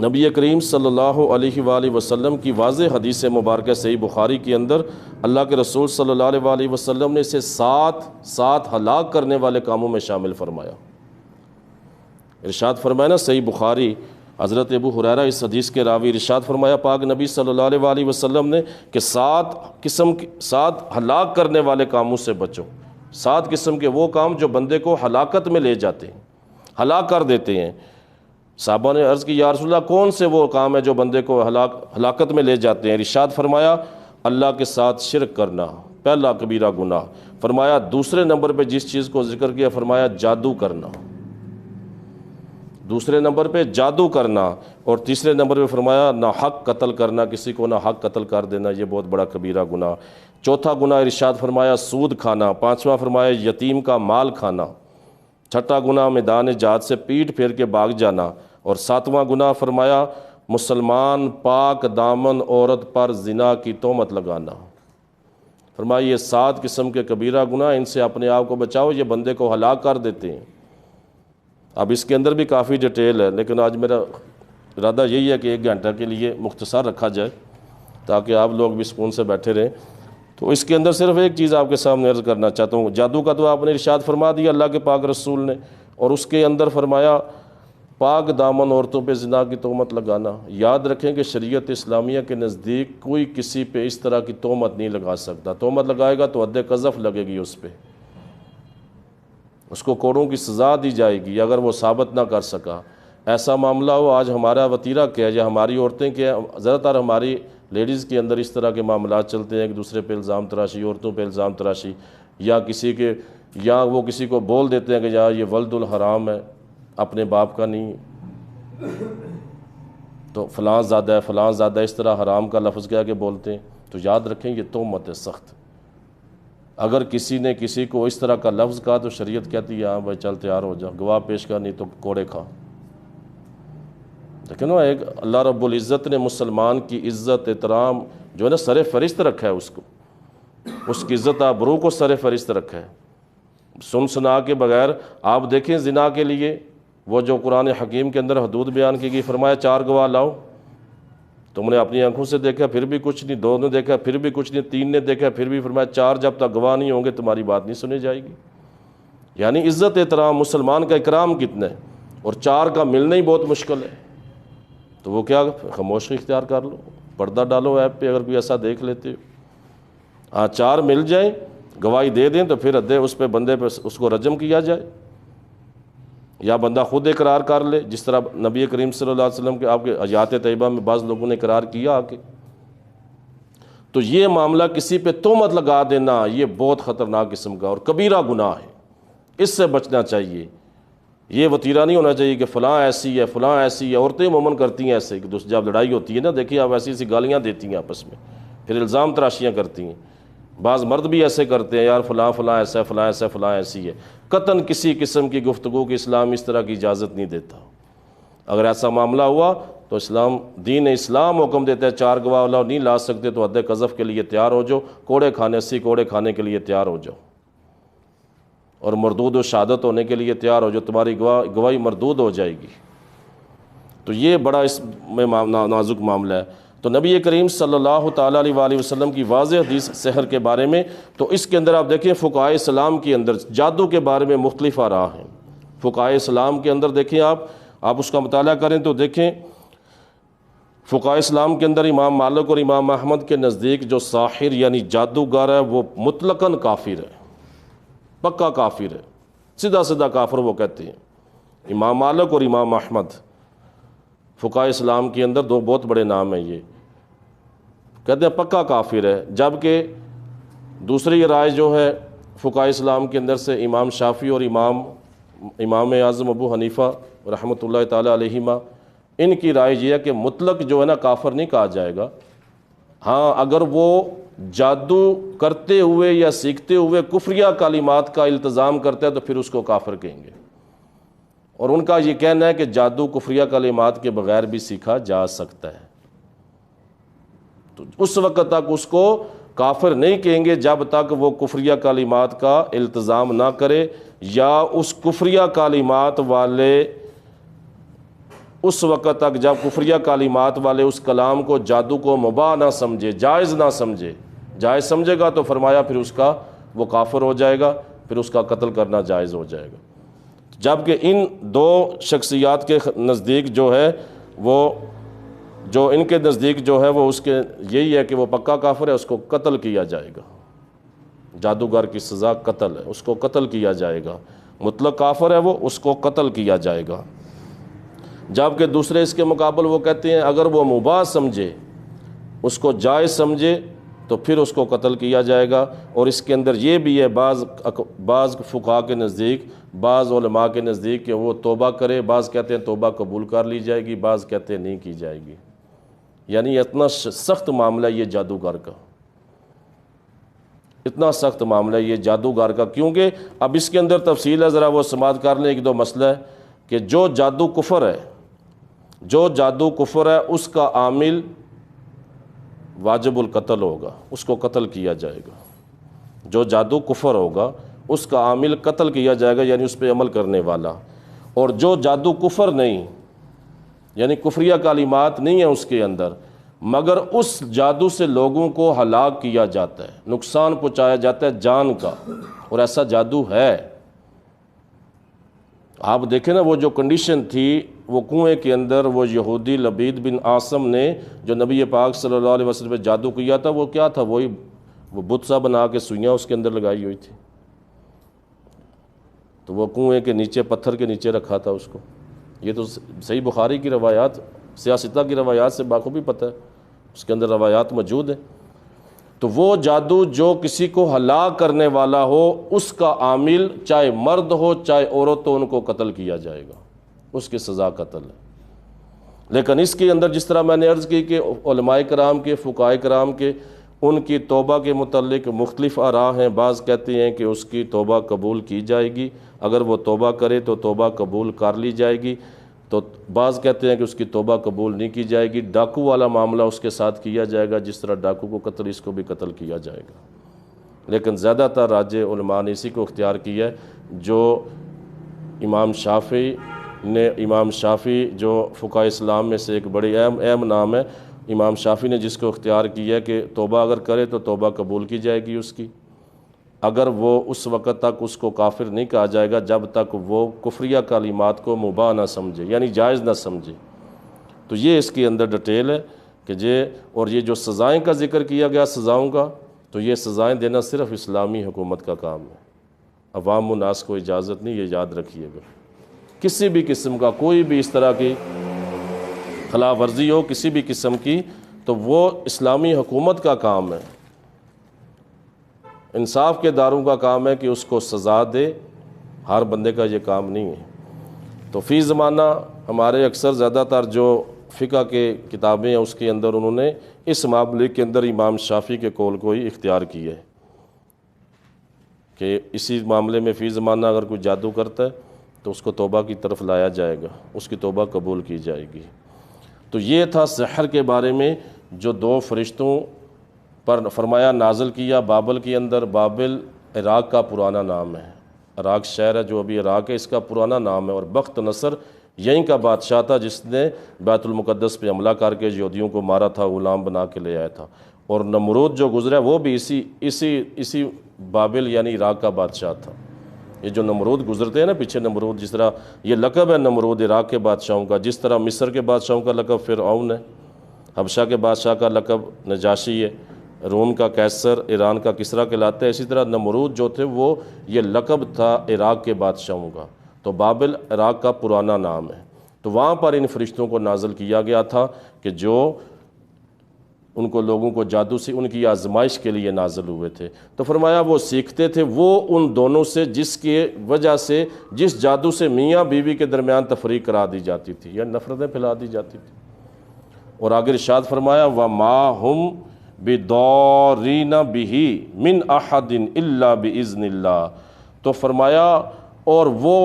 نبی کریم صلی اللہ علیہ وآلہ وسلم کی واضح حدیث مبارکہ صحیح بخاری کے اندر اللہ کے رسول صلی اللہ علیہ وآلہ وسلم نے اسے سات ہلاک کرنے والے کاموں میں شامل فرمایا۔ ارشاد فرمایا نا صحیح بخاری، حضرت ابو ہریرہ اس حدیث کے راوی، ارشاد فرمایا پاک نبی صلی اللہ علیہ وآلہ وسلم نے کہ 7 ہلاک کرنے والے کاموں سے بچو۔ 7 قسم کے وہ کام جو بندے کو ہلاکت میں لے جاتے ہیں، ہلاک کر دیتے ہیں۔ صحابہ نے عرض کی یا رسول اللہ کون سے وہ کام ہے جو بندے کو ہلاکت میں لے جاتے ہیں؟ ارشاد فرمایا اللہ کے ساتھ شرک کرنا، پہلا کبیرہ گناہ۔ فرمایا دوسرے نمبر پہ جس چیز کو ذکر کیا فرمایا جادو کرنا، دوسرے نمبر پہ جادو کرنا، اور تیسرے نمبر پہ فرمایا ناحق قتل کرنا، کسی کو ناحق قتل کر دینا، یہ بہت بڑا کبیرہ گناہ۔ چوتھا گناہ ارشاد فرمایا سود کھانا، پانچواں فرمایا یتیم کا مال کھانا، چھٹا گناہ میدان جہاد سے پیٹ پھیر کے بھاگ جانا، اور ساتواں گناہ فرمایا مسلمان پاک دامن عورت پر زنا کی تہمت لگانا۔ فرمایا یہ 7 قسم کے کبیرہ گناہ، ان سے اپنے آپ کو بچاؤ، یہ بندے کو ہلاک کر دیتے ہیں۔ اب اس کے اندر بھی کافی ڈیٹیل ہے، لیکن آج میرا ارادہ یہی ہے کہ 1 گھنٹہ کے لیے مختصر رکھا جائے تاکہ آپ لوگ بھی سکون سے بیٹھے رہیں۔ تو اس کے اندر صرف ایک چیز آپ کے سامنے عرض کرنا چاہتا ہوں، جادو کا تو آپ نے ارشاد فرما دیا اللہ کے پاک رسول نے، اور اس کے اندر فرمایا پاک دامن عورتوں پہ زنا کی تہمت لگانا۔ یاد رکھیں کہ شریعت اسلامیہ کے نزدیک کوئی کسی پہ اس طرح کی تہمت نہیں لگا سکتا، تہمت لگائے گا تو حد قذف لگے گی اس پہ، اس کو کوڑوں کی سزا دی جائے گی اگر وہ ثابت نہ کر سکا۔ ایسا معاملہ ہو، آج ہمارا وتیرہ کیا ہے یا ہماری عورتیں کیا، زیادہ تر ہماری لیڈیز کے اندر اس طرح کے معاملات چلتے ہیں، ایک دوسرے پہ الزام تراشی، عورتوں پہ الزام تراشی، یا وہ کسی کو بول دیتے ہیں کہ یا یہ ولد الحرام ہے، اپنے باپ کا نہیں، تو فلاں زادہ ہے فلاں زادہ، اس طرح حرام کا لفظ کہہ کے بولتے ہیں۔ تو یاد رکھیں یہ تہمت ہے سخت، اگر کسی نے کسی کو اس طرح کا لفظ کہا تو شریعت کہتی ہے ہاں بھائی چل تیار ہو جا، گواہ پیش کر، نہیں تو کوڑے کھا۔ لیکن وہ ایک اللہ رب العزت نے مسلمان کی عزت احترام جو ہے نا سر فہرست رکھا ہے، اس کی عزت آبرو کو سر فہرست رکھا ہے۔ سنا کے بغیر آپ دیکھیں زنا کے لیے وہ جو قرآن حکیم کے اندر حدود بیان کی گئی، فرمایا 4 گواہ لاؤ، تم نے اپنی آنکھوں سے دیکھا پھر بھی کچھ نہیں، 2 نے دیکھا پھر بھی کچھ نہیں، 3 نے دیکھا پھر بھی، فرمایا 4 جب تک گواہ نہیں ہوں گے تمہاری بات نہیں سنی جائے گی۔ یعنی عزت احترام، مسلمان کا اکرام کتنا ہے، اور 4 کا ملنا ہی بہت مشکل ہے، تو وہ کیا خاموشی اختیار کر لو، پردہ ڈالو ایپ پہ اگر کوئی ایسا دیکھ لیتے ہو۔ ہاں 4 مل جائیں گواہی دے دیں تو پھر اس پہ بندے پہ اس کو رجم کیا جائے، یا بندہ خود اقرار کر لے، جس طرح نبی کریم صلی اللہ علیہ وسلم کے آپ کے حیات طیبہ میں بعض لوگوں نے اقرار کیا آ کے۔ تو یہ معاملہ کسی پہ تہمت لگا دینا یہ بہت خطرناک قسم کا اور کبیرہ گناہ ہے، اس سے بچنا چاہیے۔ یہ وتیرہ نہیں ہونا چاہیے کہ فلاں ایسی ہے فلاں ایسی ہے، عورتیں عموماً کرتی ہیں ایسے کہ جب لڑائی ہوتی ہے نا، دیکھیے آپ ایسی ایسی گالیاں دیتی ہیں آپس میں، پھر الزام تراشیاں کرتی ہیں۔ بعض مرد بھی ایسے کرتے ہیں، یار فلاں فلاں ایسا ہے فلاں ایسا فلاں ایسی ہے، قطعاً کسی قسم کی گفتگو کی اسلام اس طرح کی اجازت نہیں دیتا۔ اگر ایسا معاملہ ہوا تو دین اسلام حکم دیتا ہے 4 گواہ لاؤ، نہیں لا سکتے تو حد قذف کے لیے تیار ہو جاؤ، کوڑے کھانے 80 کوڑے کھانے کے لیے تیار ہو جاؤ، اور مردود و شہادت ہونے کے لیے تیار ہو جاؤ، تمہاری گواہی مردود ہو جائے گی۔ تو یہ بڑا اس میں نازک معاملہ ہے۔ تو نبی کریم صلی اللہ تعالیٰ علیہ وآلہ وسلم کی واضح حدیث سحر کے بارے میں، تو اس کے اندر آپ دیکھیں فقہائے اسلام کے اندر جادو کے بارے میں مختلف آراء ہیں۔ فقہائے اسلام کے اندر دیکھیں آپ اس کا مطالعہ کریں تو دیکھیں فقہائے اسلام کے اندر امام مالک اور امام احمد کے نزدیک جو ساحر یعنی جادوگر ہے وہ مطلقاً کافر ہے، پکا کافر ہے، سیدھا سیدھا کافر وہ کہتے ہیں۔ امام مالک اور امام احمد فقہائے اسلام کے اندر دو بہت بڑے نام ہیں، یہ کہتے ہیں پکا کافر ہے۔ جبکہ دوسری رائے جو ہے فقہائے اسلام کے اندر سے امام شافعی اور امام اعظم ابو حنیفہ رحمۃ اللہ تعالیٰ علیہما، ان کی رائے یہ ہے کہ مطلق جو ہے نا کافر نہیں کہا جائے گا، ہاں اگر وہ جادو کرتے ہوئے یا سیکھتے ہوئے کفریہ کلمات کا التزام کرتا ہے تو پھر اس کو کافر کہیں گے، اور ان کا یہ کہنا ہے کہ جادو کفریہ کلمات کے بغیر بھی سیکھا جا سکتا ہے، تو اس وقت تک اس کو کافر نہیں کہیں گے جب تک وہ کفریہ کلمات کا التزام نہ کرے، یا اس کفریہ کلمات والے اس وقت تک جب کفریہ کلمات والے اس کلام کو جادو کو مباح نہ سمجھے، جائز نہ سمجھے۔ جائز سمجھے گا تو فرمایا پھر اس کا وہ کافر ہو جائے گا، پھر اس کا قتل کرنا جائز ہو جائے گا۔ جبکہ ان دو شخصیات کے نزدیک جو ہے وہ جو ان کے نزدیک جو ہے وہ اس کے یہی ہے کہ وہ پکا کافر ہے، اس کو قتل کیا جائے گا، جادوگر کی سزا قتل ہے، اس کو قتل کیا جائے گا، مطلق کافر ہے وہ، اس کو قتل کیا جائے گا۔ جبکہ دوسرے اس کے مقابل وہ کہتے ہیں اگر وہ مباح سمجھے، اس کو جائز سمجھے تو پھر اس کو قتل کیا جائے گا۔ اور اس کے اندر یہ بھی ہے بعض فقہاء کے نزدیک، بعض علماء کے نزدیک کہ وہ توبہ کرے، بعض کہتے ہیں توبہ قبول کر لی جائے گی، بعض کہتے ہیں نہیں کی جائے گی۔ یعنی اتنا سخت معاملہ یہ جادوگر کا، اتنا سخت معاملہ یہ جادوگر کا، کیونکہ اب اس کے اندر تفصیل ہے، ذرا وہ سماعت کر لیں۔ ایک دو مسئلہ ہے کہ جو جادو کفر ہے، جو جادو کفر ہے اس کا عامل واجب القتل ہوگا، اس کو قتل کیا جائے گا۔ جو جادو کفر ہوگا اس کا عامل قتل کیا جائے گا، یعنی اس پہ عمل کرنے والا۔ اور جو جادو کفر نہیں، یعنی کفریہ کلمات نہیں ہیں اس کے اندر، مگر اس جادو سے لوگوں کو ہلاک کیا جاتا ہے، نقصان پہنچایا جاتا ہے جان کا، اور ایسا جادو ہے۔ آپ دیکھیں نا وہ جو کنڈیشن تھی وہ کنویں کے اندر، وہ یہودی لبید بن عاصم نے جو نبی پاک صلی اللہ علیہ وسلم پہ جادو کیا تھا، وہ کیا تھا؟ وہ بت سا بنا کے سوئیاں اس کے اندر لگائی ہوئی تھی، تو وہ کنویں کے نیچے پتھر کے نیچے رکھا تھا اس کو۔ یہ تو صحیح بخاری کی روایات، سیاستہ کی روایات سے بخوبی پتہ ہے، اس کے اندر روایات موجود ہیں۔ تو وہ جادو جو کسی کو ہلاک کرنے والا ہو، اس کا عامل چاہے مرد ہو چاہے عورت ہو، ان کو قتل کیا جائے گا، اس کی سزا قتل ہے۔ لیکن اس کے اندر جس طرح میں نے عرض کی کہ علماء کرام کے، فقہاء کرام کے، ان کی توبہ کے متعلق مختلف آراء ہیں۔ بعض کہتے ہیں کہ اس کی توبہ قبول کی جائے گی، اگر وہ توبہ کرے تو توبہ قبول کر لی جائے گی، تو بعض کہتے ہیں کہ اس کی توبہ قبول نہیں کی جائے گی، ڈاکو والا معاملہ اس کے ساتھ کیا جائے گا، جس طرح ڈاکو کو قتل، اس کو بھی قتل کیا جائے گا۔ لیکن زیادہ تر راجح علماء نے اسی کو اختیار کیا ہے، جو امام شافعی جو فقہاء اسلام میں سے ایک بڑی اہم نام ہے، امام شافعی نے جس کو اختیار کیا ہے کہ توبہ اگر کرے تو توبہ قبول کی جائے گی اس کی، اگر وہ اس وقت تک اس کو کافر نہیں کہا جائے گا جب تک وہ کفریہ کلمات کو مباح نہ سمجھے، یعنی جائز نہ سمجھے۔ تو یہ اس کے اندر ڈیٹیل ہے کہ اور یہ جو سزائیں کا ذکر کیا گیا سزاؤں کا، تو یہ سزائیں دینا صرف اسلامی حکومت کا کام ہے، عوام الناس کو اجازت نہیں، یہ یاد رکھیے گا۔ کسی بھی قسم کا کوئی بھی اس طرح کی خلاف ورزی ہو کسی بھی قسم کی، تو وہ اسلامی حکومت کا کام ہے، انصاف کے داروں کا کام ہے کہ اس کو سزا دے، ہر بندے کا یہ کام نہیں ہے۔ تو فی زمانہ ہمارے اکثر زیادہ تر جو فقہ کے کتابیں ہیں اس کے اندر انہوں نے اس معاملے کے اندر امام شافعی کے قول کو ہی اختیار کیا ہے کہ اسی معاملے میں فی زمانہ اگر کوئی جادو کرتا ہے تو اس کو توبہ کی طرف لایا جائے گا، اس کی توبہ قبول کی جائے گی۔ تو یہ تھا سحر کے بارے میں جو دو فرشتوں پر فرمایا نازل کیا بابل کے اندر۔ بابل عراق کا پرانا نام ہے، عراق شہر ہے جو ابھی عراق ہے، اس کا پرانا نام ہے، اور بخت نصر یہیں کا بادشاہ تھا جس نے بیت المقدس پہ حملہ کر کے یہودیوں کو مارا تھا، غلام بنا کے لے آیا تھا۔ اور نمرود جو گزرا وہ بھی اسی بابل یعنی عراق کا بادشاہ تھا۔ یہ جو نمرود گزرتے ہیں نا پیچھے، نمرود جس طرح یہ لقب ہے نمرود عراق کے بادشاہوں کا، جس طرح مصر کے بادشاہوں کا لقب فرعون ہے، حبشہ کے بادشاہ کا لقب نجاشی ہے، روم کا کیسر، ایران کا کسریٰ کہلاتا ہے۔ اسی طرح نمرود جو تھے وہ یہ لقب تھا عراق کے بادشاہوں کا، تو بابل عراق کا پرانا نام ہے۔ تو وہاں پر ان فرشتوں کو نازل کیا گیا تھا کہ جو ان کو لوگوں کو جادو سے ان کی آزمائش کے لیے نازل ہوئے تھے۔ تو فرمایا وہ سیکھتے تھے وہ ان دونوں سے جس کی وجہ سے، جس جادو سے میاں بیوی کے درمیان تفریق کرا دی جاتی تھی یا نفرتیں پھیلا دی جاتی تھی۔ اور آگے ارشاد فرمایا وَمَا هُمْ بِضَارِّينَ بِهِ مِنْ أَحَدٍ إِلَّا بِإِذْنِ اللَّهِ، تو فرمایا اور وہ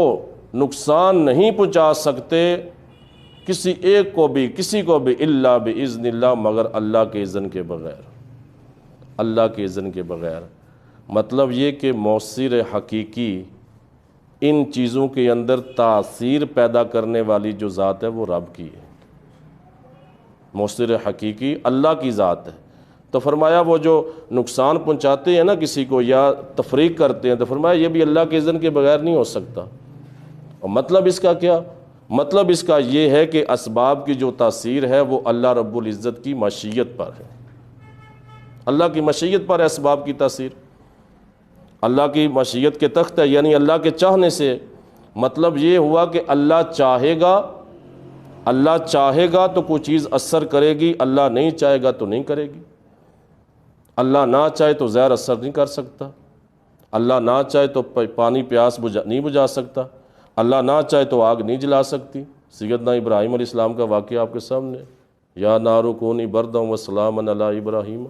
نقصان نہیں پہنچا سکتے کسی ایک کو بھی، کسی کو بھی، الا باذن اللہ، مگر اللہ کے اذن کے بغیر، اللہ کے اذن کے بغیر۔ مطلب یہ کہ مؤثر حقیقی ان چیزوں کے اندر تاثیر پیدا کرنے والی جو ذات ہے وہ رب کی ہے، مؤثر حقیقی اللہ کی ذات ہے۔ تو فرمایا وہ جو نقصان پہنچاتے ہیں نا کسی کو یا تفریق کرتے ہیں، تو فرمایا یہ بھی اللہ کے اذن کے بغیر نہیں ہو سکتا۔ اور مطلب اس کا کیا؟ مطلب اس کا یہ ہے کہ اسباب کی جو تاثیر ہے وہ اللہ رب العزت کی مشیت پر ہے، اللہ کی مشیت پر ہے اسباب کی تاثیر، اللہ کی مشیت کے تخت ہے، یعنی اللہ کے چاہنے سے۔ مطلب یہ ہوا کہ اللہ چاہے گا، اللہ چاہے گا تو کوئی چیز اثر کرے گی، اللہ نہیں چاہے گا تو نہیں کرے گی۔ اللہ نہ چاہے تو زہر اثر نہیں کر سکتا، اللہ نہ چاہے تو پانی پیاس نہیں بجھا سکتا، اللہ نہ چاہے تو آگ نہیں جلا سکتی۔ سیدنا ابراہیم علیہ السلام کا واقعہ آپ کے سامنے، یا نار کونی بردًا وسلاما علی ابراہیم۔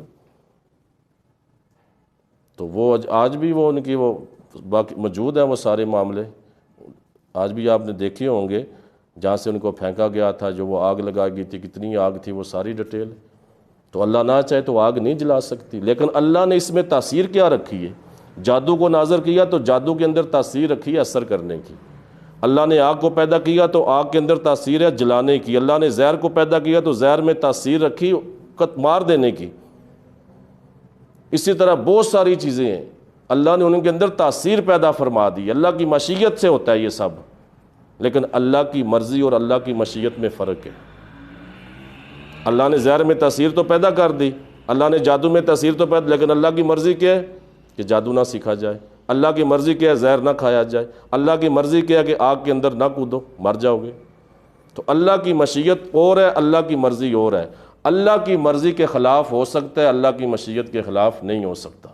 تو وہ آج بھی وہ ان کی وہ باقی موجود ہیں وہ سارے معاملے، آج بھی آپ نے دیکھے ہوں گے، جہاں سے ان کو پھینکا گیا تھا، جو وہ آگ لگائی گئی تھی، کتنی آگ تھی، وہ ساری ڈیٹیل۔ تو اللہ نہ چاہے تو آگ نہیں جلا سکتی، لیکن اللہ نے اس میں تاثیر کیا رکھی ہے؟ جادو کو نازل کیا تو جادو کے اندر تاثیر رکھی ہے اثر کرنے کی۔ اللہ نے آگ کو پیدا کیا تو آگ کے اندر تاثیر ہے جلانے کی۔ اللہ نے زہر کو پیدا کیا تو زہر میں تاثیر رکھی مار دینے کی۔ اسی طرح بہت ساری چیزیں ہیں، اللہ نے ان کے اندر تاثیر پیدا فرما دی۔ اللہ کی مشیت سے ہوتا ہے یہ سب، لیکن اللہ کی مرضی اور اللہ کی مشیت میں فرق ہے۔ اللہ نے زہر میں تاثیر تو پیدا کر دی، اللہ نے جادو میں تاثیر تو پیدا، لیکن اللہ کی مرضی کیا ہے کہ جادو نہ سیکھا جائے، اللہ کی مرضی کیا ہے زہر نہ کھایا جائے، اللہ کی مرضی کیا ہے کہ آگ کے اندر نہ کودو مر جاؤ گے۔ تو اللہ کی مشیت اور ہے، اللہ کی مرضی اور ہے۔ اللہ کی مرضی کے خلاف ہو سکتا ہے، اللہ کی مشیت کے خلاف نہیں ہو سکتا۔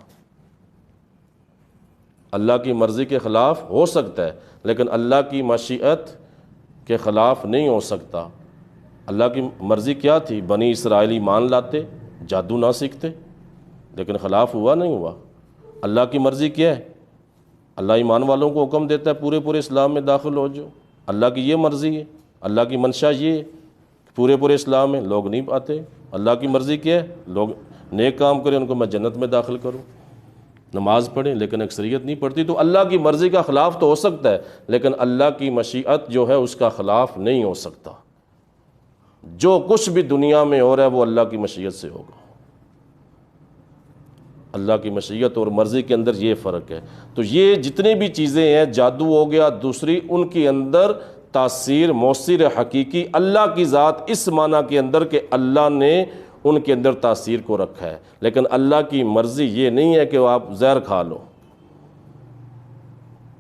اللہ کی مرضی کے خلاف ہو سکتا ہے لیکن اللہ کی مشیت کے خلاف نہیں ہو سکتا۔ اللہ کی مرضی کیا تھی؟ بنی اسرائیل مان لاتے، جادو نہ سیکھتے، لیکن خلاف ہوا نہیں ہوا۔ اللہ کی مرضی کیا ہے؟ اللہ ایمان والوں کو حکم دیتا ہے پورے اسلام میں داخل ہو جاؤ، اللہ کی یہ مرضی ہے، اللہ کی منشا یہ ہے کہ پورے اسلام میں لوگ نہیں آتے۔ اللہ کی مرضی کیا ہے؟ لوگ نیک کام کریں، ان کو میں جنت میں داخل کروں، نماز پڑھیں، لیکن اکثریت نہیں پڑھتی۔ تو اللہ کی مرضی کا خلاف تو ہو سکتا ہے لیکن اللہ کی مشیت جو ہے اس کا خلاف نہیں ہو سکتا۔ جو کچھ بھی دنیا میں ہو رہا ہے وہ اللہ کی مشیت سے ہوگا۔ اللہ کی مشیت اور مرضی کے اندر یہ فرق ہے۔ تو یہ جتنی بھی چیزیں ہیں، جادو ہو گیا، دوسری ان کے اندر تاثیر مؤثر حقیقی اللہ کی ذات اس معنی کے اندر کہ اللہ نے ان کے اندر تاثیر کو رکھا ہے، لیکن اللہ کی مرضی یہ نہیں ہے کہ آپ زہر کھا لو،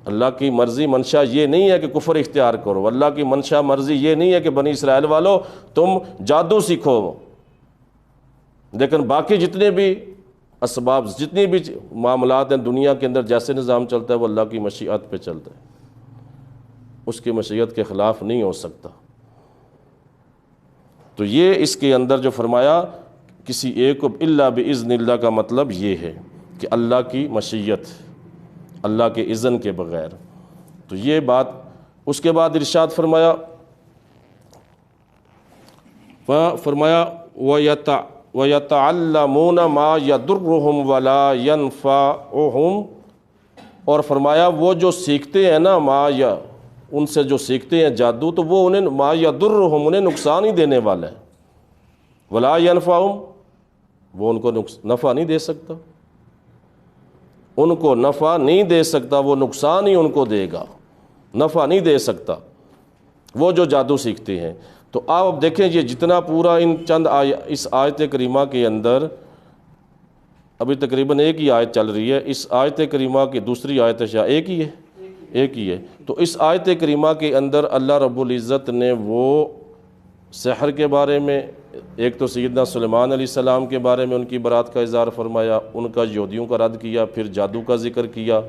اللہ کی مرضی منشا یہ نہیں ہے کہ کفر اختیار کرو، اللہ کی منشا مرضی یہ نہیں ہے کہ بنی اسرائیل والو تم جادو سیکھو، لیکن باقی جتنے بھی اسباب، جتنی بھی معاملات ہیں دنیا کے اندر، جیسے نظام چلتا ہے وہ اللہ کی مشیت پہ چلتا ہے، اس کی مشیت کے خلاف نہیں ہو سکتا۔ تو یہ اس کے اندر جو فرمایا کسی ایک کو الا باذن اللہ کا مطلب یہ ہے کہ اللہ کی مشیت، اللہ کے اذن کے بغیر۔ تو یہ بات، اس کے بعد ارشاد فرمایا وَيَتَعَلَّمُونَ مَا يَضُرُّهُمْ وَلَا يَنْفَعُهُمْ، اور فرمایا وہ جو سیکھتے ہیں نا ان سے جو سیکھتے ہیں جادو، تو وہ انہیں ما یضرہم، انہیں نقصان ہی دینے والا ہے، ولا ینفعہم، وہ ان کو نفع نہیں دے سکتا، ان کو نفع نہیں دے سکتا، وہ نقصان ہی ان کو دے گا، نفع نہیں دے سکتا وہ جو جادو سیکھتے ہیں۔ تو آپ اب دیکھیں یہ جتنا پورا ان چند اس آیت کریمہ کے اندر ابھی تقریباً ایک ہی آیت چل رہی ہے، اس آیت کریمہ کی دوسری آیت ایک ہی ہے، ایک ہی ہے۔ تو اس آیت کریمہ کے اندر اللہ رب العزت نے وہ سحر کے بارے میں، ایک تو سیدنا سلیمان علیہ السلام کے بارے میں ان کی برات کا اظہار فرمایا، ان کا یہودیوں کا رد کیا، پھر جادو کا ذکر کیا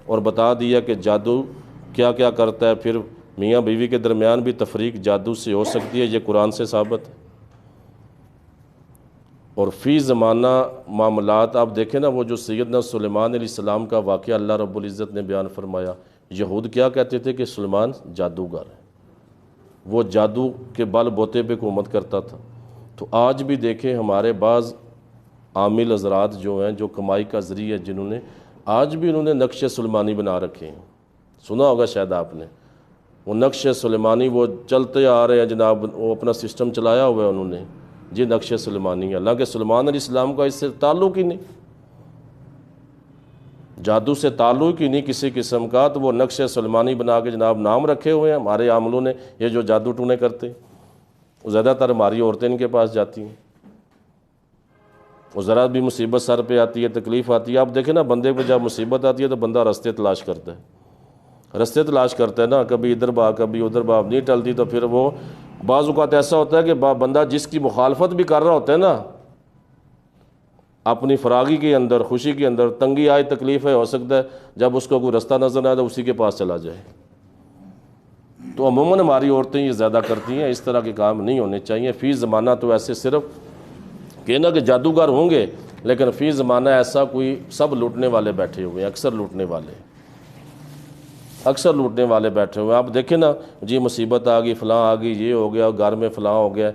اور بتا دیا کہ جادو کیا کیا کرتا ہے، پھر میاں بیوی کے درمیان بھی تفریق جادو سے ہو سکتی ہے، یہ قرآن سے ثابت ہے۔ اور فی زمانہ معاملات آپ دیکھیں نا، وہ جو سیدنا سلیمان علیہ السلام کا واقعہ اللہ رب العزت نے بیان فرمایا، یہود کیا کہتے تھے کہ سلیمان جادوگر ہے، وہ جادو کے بل بوتے پہ حکومت کرتا تھا۔ تو آج بھی دیکھیں ہمارے بعض عامل حضرات جو ہیں، جو کمائی کا ذریعہ جنہوں نے، آج بھی انہوں نے نقش سلیمانی بنا رکھے ہیں، سنا ہوگا شاید آپ نے، وہ نقش سلیمانی وہ چلتے آ رہے ہیں جناب، وہ اپنا سسٹم چلایا ہوا ہے انہوں نے، جی نقش سلیمانی ہے، حالانکہ سلیمان علیہ السلام کا اس سے تعلق ہی نہیں، جادو سے تعلق ہی نہیں کسی قسم کا، تو وہ نقش سلیمانی بنا کے جناب نام رکھے ہوئے ہیں ہمارے عاملوں نے، یہ جو جادو ٹونے کرتے ہیں، وہ زیادہ تر ہماری عورتیں ان کے پاس جاتی ہیں، وہ ذرا بھی مصیبت سر پہ آتی ہے، تکلیف آتی ہے، آپ دیکھیں نا بندے پہ جب مصیبت آتی ہے تو بندہ رستے تلاش کرتا ہے، رستے تلاش کرتا ہے نا، کبھی ادھر بھاگ کبھی ادھر بھاگ، نہیں ٹلتی تو پھر وہ بعض اوقات ایسا ہوتا ہے کہ بندہ جس کی مخالفت بھی کر رہا ہوتا ہے نا، اپنی فراغی کے اندر، خوشی کے اندر، تنگی آئی تکلیف ہے، ہو سکتا ہے جب اس کو کوئی رستہ نظر نہ آئے تو اسی کے پاس چلا جائے۔ تو عموماً ہماری عورتیں یہ زیادہ کرتی ہیں، اس طرح کے کام نہیں ہونے چاہیے۔ فی زمانہ تو ایسے صرف کہنا کہ جادوگر ہوں گے، لیکن فی زمانہ ایسا کوئی سب لوٹنے والے بیٹھے ہوئے ہیں، اکثر لوٹنے والے بیٹھے ہوئے ہیں۔ آپ دیکھیں نا، جی مصیبت آ گئی، فلاں آ گئی، یہ ہو گیا، گھر میں فلاں ہو گیا،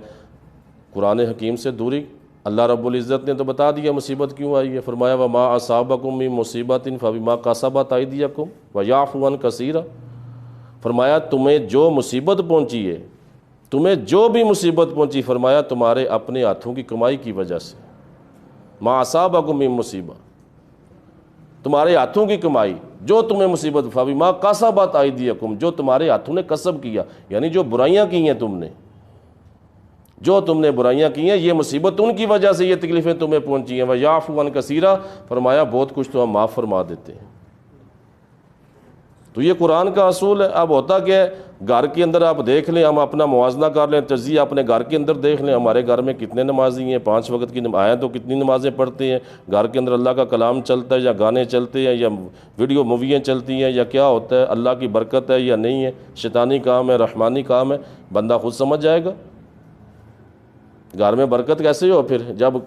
قرآن حکیم سے دوری۔ اللہ رب العزت نے تو بتا دیا مصیبت کیوں آئی ہے، فرمایا وَمَا أَصَابَكُم مِّن مُّصِيبَةٍ فَبِمَا كَسَبَتْ أَيْدِيكُمْ وَيَعْفُو عَن كَثِيرٍ۔ فرمایا تمہیں جو مصیبت پہنچی ہے، تمہیں جو بھی مصیبت پہنچی، فرمایا تمہارے اپنے ہاتھوں کی کمائی کی وجہ سے، مَا أَصَابَكُم مِّن مُّصِيبَةٍ، تمہارے ہاتھوں کی کمائی، جو تمہیں مصیبت، فَبِمَا كَسَبَتْ أَيْدِيكُمْ، جو تمہارے ہاتھوں نے کسب کیا، یعنی جو برائیاں کی ہیں تم نے برائیاں کی ہیں، یہ مصیبت ان کی وجہ سے یہ تکلیفیں تمہیں پہنچی ہیں۔ وَيَعْفُو عَن كَثِيرٍ، فرمایا بہت کچھ تو ہم معاف فرما دیتے ہیں۔ تو یہ قرآن کا اصول ہے۔ اب ہوتا کیا ہے، گھر کے اندر آپ دیکھ لیں، ہم اپنا موازنہ کر لیں، تجزیہ اپنے گھر کے اندر دیکھ لیں، ہمارے گھر میں کتنے نمازی ہیں، 5 وقت کی آئیں تو کتنی نمازیں پڑھتے ہیں، گھر کے اندر اللہ کا کلام چلتا ہے یا گانے چلتے ہیں یا ویڈیو موویاں چلتی ہیں یا کیا ہوتا ہے، اللہ کی برکت ہے یا نہیں ہے، شیطانی کام ہے رحمانی کام ہے، بندہ خود سمجھ جائے گا۔ گھر میں برکت کیسے ہو پھر جب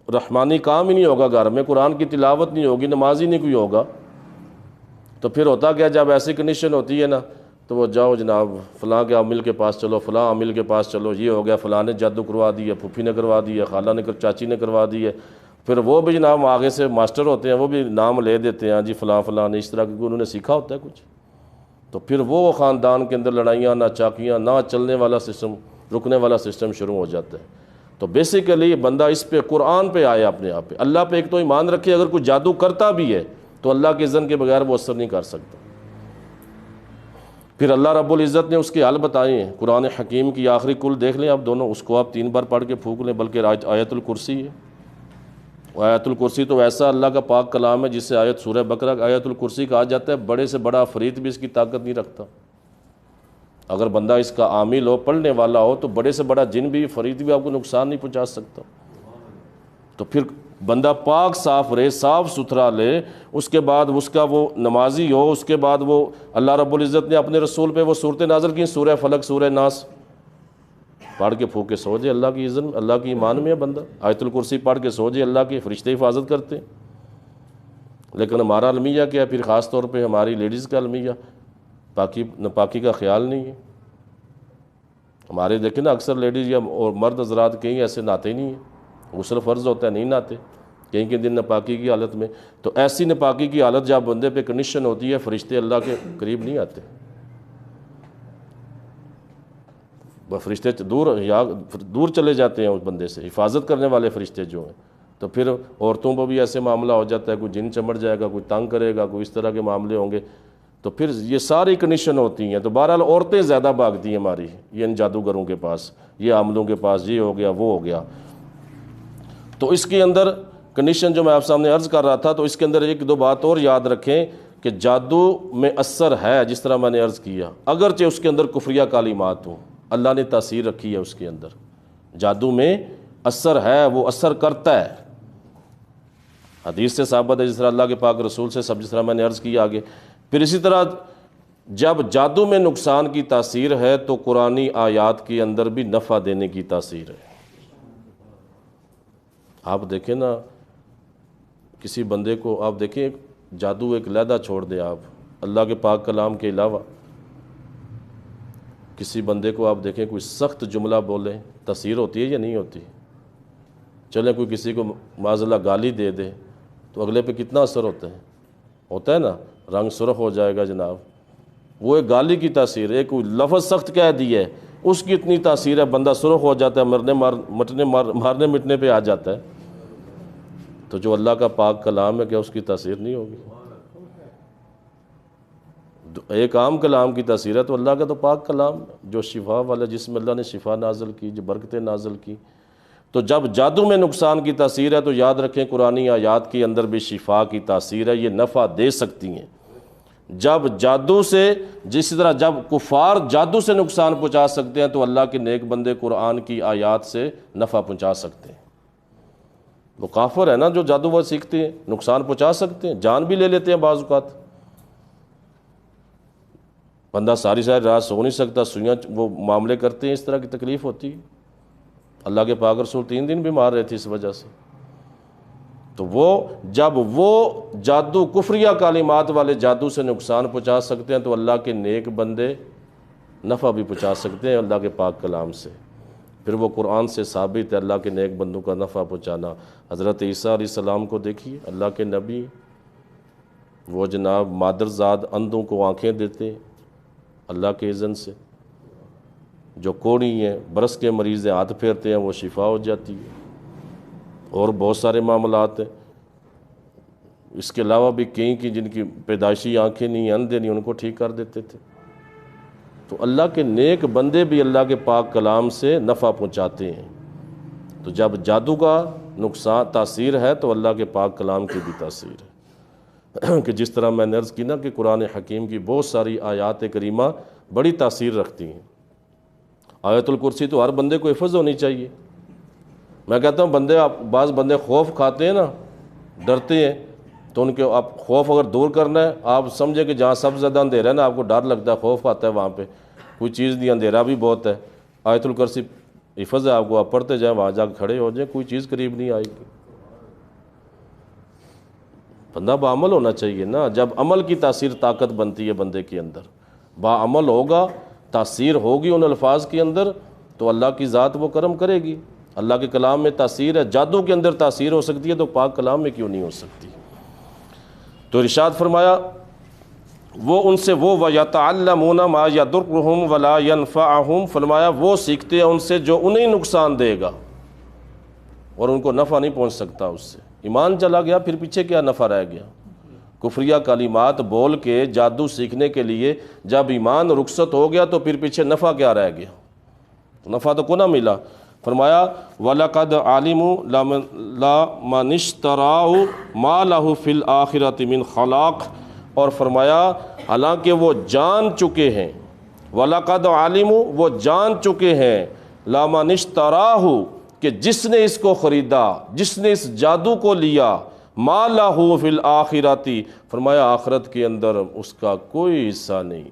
رحمانی کام ہی نہیں ہوگا، گھر میں قرآن کی تلاوت نہیں ہوگی، نماز ہی نہیں کوئی ہوگا، تو پھر ہوتا کیا، جب ایسی کنڈیشن ہوتی ہے نا، تو وہ جاؤ جناب فلاں کے عامل کے پاس چلو، فلاں عامل کے پاس چلو، یہ ہو گیا، فلاں نے جادو کروا دی ہے، پھوپھی نے کروا دی ہے، خالہ نے چاچی نے کروا دی ہے، پھر وہ بھی جناب آگے سے ماسٹر ہوتے ہیں، وہ بھی نام لے دیتے ہیں، جی فلاں فلاں نے اس طرح کی، انہوں نے سیکھا ہوتا ہے کچھ، تو پھر وہ خاندان کے اندر لڑائیاں، نہ چاکیاں، نہ چلنے والا سسٹم، رکنے والا سسٹم شروع ہو جاتا ہے۔ تو بیسیکلی بندہ اس پہ، قرآن پہ آئے، اپنے آپ پہ، اللہ پہ ایک تو ایمان رکھے، اگر کوئی جادو کرتا بھی ہے تو اللہ کے اذن کے بغیر وہ اثر نہیں کر سکتا۔ پھر اللہ رب العزت نے اس کے حل بتائے ہیں، قرآن حکیم کی آخری کل دیکھ لیں آپ دونوں، اس کو آپ 3 بار پڑھ کے پھونک لیں، بلکہ آیت الکرسی ہے۔ آیت الکرسی تو ایسا اللہ کا پاک کلام ہے جسے سورہ بقرہ آیت الکرسی کہا جاتا ہے، بڑے سے بڑا عفریت بھی اس کی طاقت نہیں رکھتا۔ اگر بندہ اس کا عامل ہو، پڑھنے والا ہو، تو بڑے سے بڑا جن بھی، فرید بھی آپ کو نقصان نہیں پہنچا سکتا۔ تو پھر بندہ پاک صاف رہے، صاف ستھرا لے، اس کے بعد اس کا وہ نمازی ہو، اس کے بعد وہ اللہ رب العزت نے اپنے رسول پہ وہ صورتیں نازل کی، سورہ فلق، سورہ ناس پڑھ کے پھونک کے سو جائے، اللہ کی اذن، اللہ کی ایمان میں ہے بندہ، آیت الکرسی پڑھ کے سو جائے، اللہ کے فرشتے حفاظت کرتے ہیں۔ لیکن ہمارا المیہ کیا ہے پھر، خاص طور پہ ہماری لیڈیز کا المیہ، ناپاکی کا خیال نہیں ہے۔ ہمارے دیکھیں نا اکثر لیڈیز یا اور مرد حضرات کہیں ایسے نہاتے نہیں ہیں، غسل فرض ہوتا ہے نہیں نہاتے، کہیں کے دن ناپاکی کی حالت میں، تو ایسی ناپاکی کی حالت جب بندے پہ کنڈیشن ہوتی ہے، فرشتے اللہ کے قریب نہیں آتے، فرشتے دور چلے جاتے ہیں اس بندے سے، حفاظت کرنے والے فرشتے جو ہیں۔ تو پھر عورتوں پر بھی ایسے معاملہ ہو جاتا ہے، کوئی جن چمڑ جائے گا، کوئی تنگ کرے گا، کوئی اس طرح کے معاملے ہوں گے۔ تو پھر یہ ساری کنڈیشن ہوتی ہیں. تو بہرحال عورتیں زیادہ بھاگتی ہیں ہماری یہ ان جادوگروں کے پاس، یہ عاملوں کے پاس، یہ ہو گیا وہ ہو گیا. تو اس کے اندر کنڈیشن جو میں آپ سامنے عرض کر رہا تھا، تو اس کے اندر ایک دو بات اور یاد رکھیں کہ جادو میں اثر ہے، جس طرح میں نے عرض کیا، اگرچہ اس کے اندر کفریہ کلمات ہوں، اللہ نے تاثیر رکھی ہے اس کے اندر. جادو میں اثر ہے، وہ اثر کرتا ہے. حدیث سے ثابت ہے، جس طرح اللہ کے پاک رسول سے سب، جس طرح میں نے عرض کیا آگے. پھر اسی طرح جب جادو میں نقصان کی تاثیر ہے تو قرآنی آیات کے اندر بھی نفع دینے کی تاثیر ہے. آپ دیکھیں نا، کسی بندے کو آپ دیکھیں، جادو ایک علیحدہ چھوڑ دیں، آپ اللہ کے پاک کلام کے علاوہ کسی بندے کو آپ دیکھیں کوئی سخت جملہ بولے، تاثیر ہوتی ہے یا نہیں ہوتی؟ چلیں کوئی کسی کو معاذ اللہ گالی دے دے تو اگلے پہ کتنا اثر ہوتا ہے نا، رنگ سرخ ہو جائے گا جناب. وہ ایک گالی کی تاثیر ہے، کوئی لفظ سخت کہہ دی ہے، اس کی اتنی تاثیر ہے، بندہ سرخ ہو جاتا ہے، مارنے مٹنے پہ آ جاتا ہے. تو جو اللہ کا پاک کلام ہے، کیا اس کی تاثیر نہیں ہوگی؟ ایک عام کلام کی تاثیر ہے، تو اللہ کا تو پاک کلام جو شفا والا، جس میں اللہ نے شفا نازل کی، جو برکتیں نازل کی. تو جب جادو میں نقصان کی تاثیر ہے تو یاد رکھیں قرآنی آیات کے اندر بھی شفا کی تاثیر ہے، یہ نفع دے سکتی ہیں. جب جادو سے، جس طرح جب کفار جادو سے نقصان پہنچا سکتے ہیں تو اللہ کے نیک بندے قرآن کی آیات سے نفع پہنچا سکتے ہیں. وہ کافر ہے نا جو جادو وہ سیکھتے ہیں، نقصان پہنچا سکتے ہیں، جان بھی لے لیتے ہیں بعض اوقات. بندہ ساری رات سو نہیں سکتا، سوئیاں وہ معاملے کرتے ہیں، اس طرح کی تکلیف ہوتی ہے. اللہ کے پاک رسول 3 دن بیمار رہے تھے اس وجہ سے. تو جب وہ جادو کفریہ کلمات والے جادو سے نقصان پہنچا سکتے ہیں تو اللہ کے نیک بندے نفع بھی پہنچا سکتے ہیں اللہ کے پاک کلام سے. پھر وہ قرآن سے ثابت ہے اللہ کے نیک بندوں کا نفع پہنچانا. حضرت عیسیٰ علیہ السلام کو دیکھیے، اللہ کے نبی، وہ جناب مادرزاد اندھوں کو آنکھیں دیتے اللہ کے اذن سے. جو کوڑی ہیں، برس کے مریض ہیں، ہاتھ پھیرتے ہیں وہ شفا ہو جاتی ہے. اور بہت سارے معاملات ہیں. اس کے علاوہ بھی کئی کی جن کی پیدائشی آنکھیں نہیں، اندھے نہیں، ان کو ٹھیک کر دیتے تھے. تو اللہ کے نیک بندے بھی اللہ کے پاک کلام سے نفع پہنچاتے ہیں. تو جب جادو کا نقصان تاثیر ہے تو اللہ کے پاک کلام کی بھی تاثیر ہے. کہ جس طرح میں نے عرض کی نا کہ قرآن حکیم کی بہت ساری آیات کریمہ بڑی تاثیر رکھتی ہیں. آیت الکرسی تو ہر بندے کو حفظ ہونی چاہیے. میں کہتا ہوں بعض بندے خوف کھاتے ہیں نا، ڈرتے ہیں، تو ان کے آپ خوف اگر دور کرنا ہے، آپ سمجھے کہ جہاں سب سے زیادہ اندھیرا ہے نا، آپ کو ڈر لگتا ہے، خوف آتا ہے، وہاں پہ کوئی چیز نہیں، اندھیرا بھی بہت ہے. آیت الکرسی حفظ ہے آپ کو، آپ پڑھتے جائیں، وہاں جا کے کھڑے ہو جائیں، کوئی چیز قریب نہیں آئے گی. بندہ بعمل ہونا چاہیے نا. جب عمل کی تاثیر طاقت بنتی ہے بندے کے اندر، بعمل ہوگا، تاثیر ہوگی ان الفاظ کے اندر، تو اللہ کی ذات وہ کرم کرے گی. اللہ کے کلام میں تاثیر ہے، جادو کے اندر تاثیر ہو سکتی ہے تو پاک کلام میں کیوں نہیں ہو سکتی؟ تو ارشاد فرمایا وہ ان سے وہ وَيَتَعَلَّمُونَ مَا يَضُرُّهُمْ وَلَا يَنْفَعُهُمْ، فرمایا وہ سیکھتے ہیں ان سے جو انہیں نقصان دے گا اور ان کو نفع نہیں پہنچ سکتا اس سے. ایمان چلا گیا، پھر پیچھے کیا نفع رہ گیا؟ کفریہ کلمات بول کے جادو سیکھنے کے لیے جب ایمان رخصت ہو گیا تو پھر پیچھے نفع کیا رہ گیا؟ نفع تو کو نہ ملا. فرمایا وَلَقَدْ عَلِمُوا لَمَنِ اشْتَرَاهُ مَا لَهُ فِي الْآخِرَةِ مِنْ خَلَاقٍ، اور فرمایا حالانکہ وہ جان چکے ہیں، وَلَقَدْ عَلِمُوا وہ جان چکے ہیں، لَمَنِ اشْتَرَاهُ کہ جس نے اس کو خریدا، جس نے اس جادو کو لیا، مَا لَهُ فِي الْآخِرَةِ فرمایا آخرت کے اندر اس کا کوئی حصہ نہیں.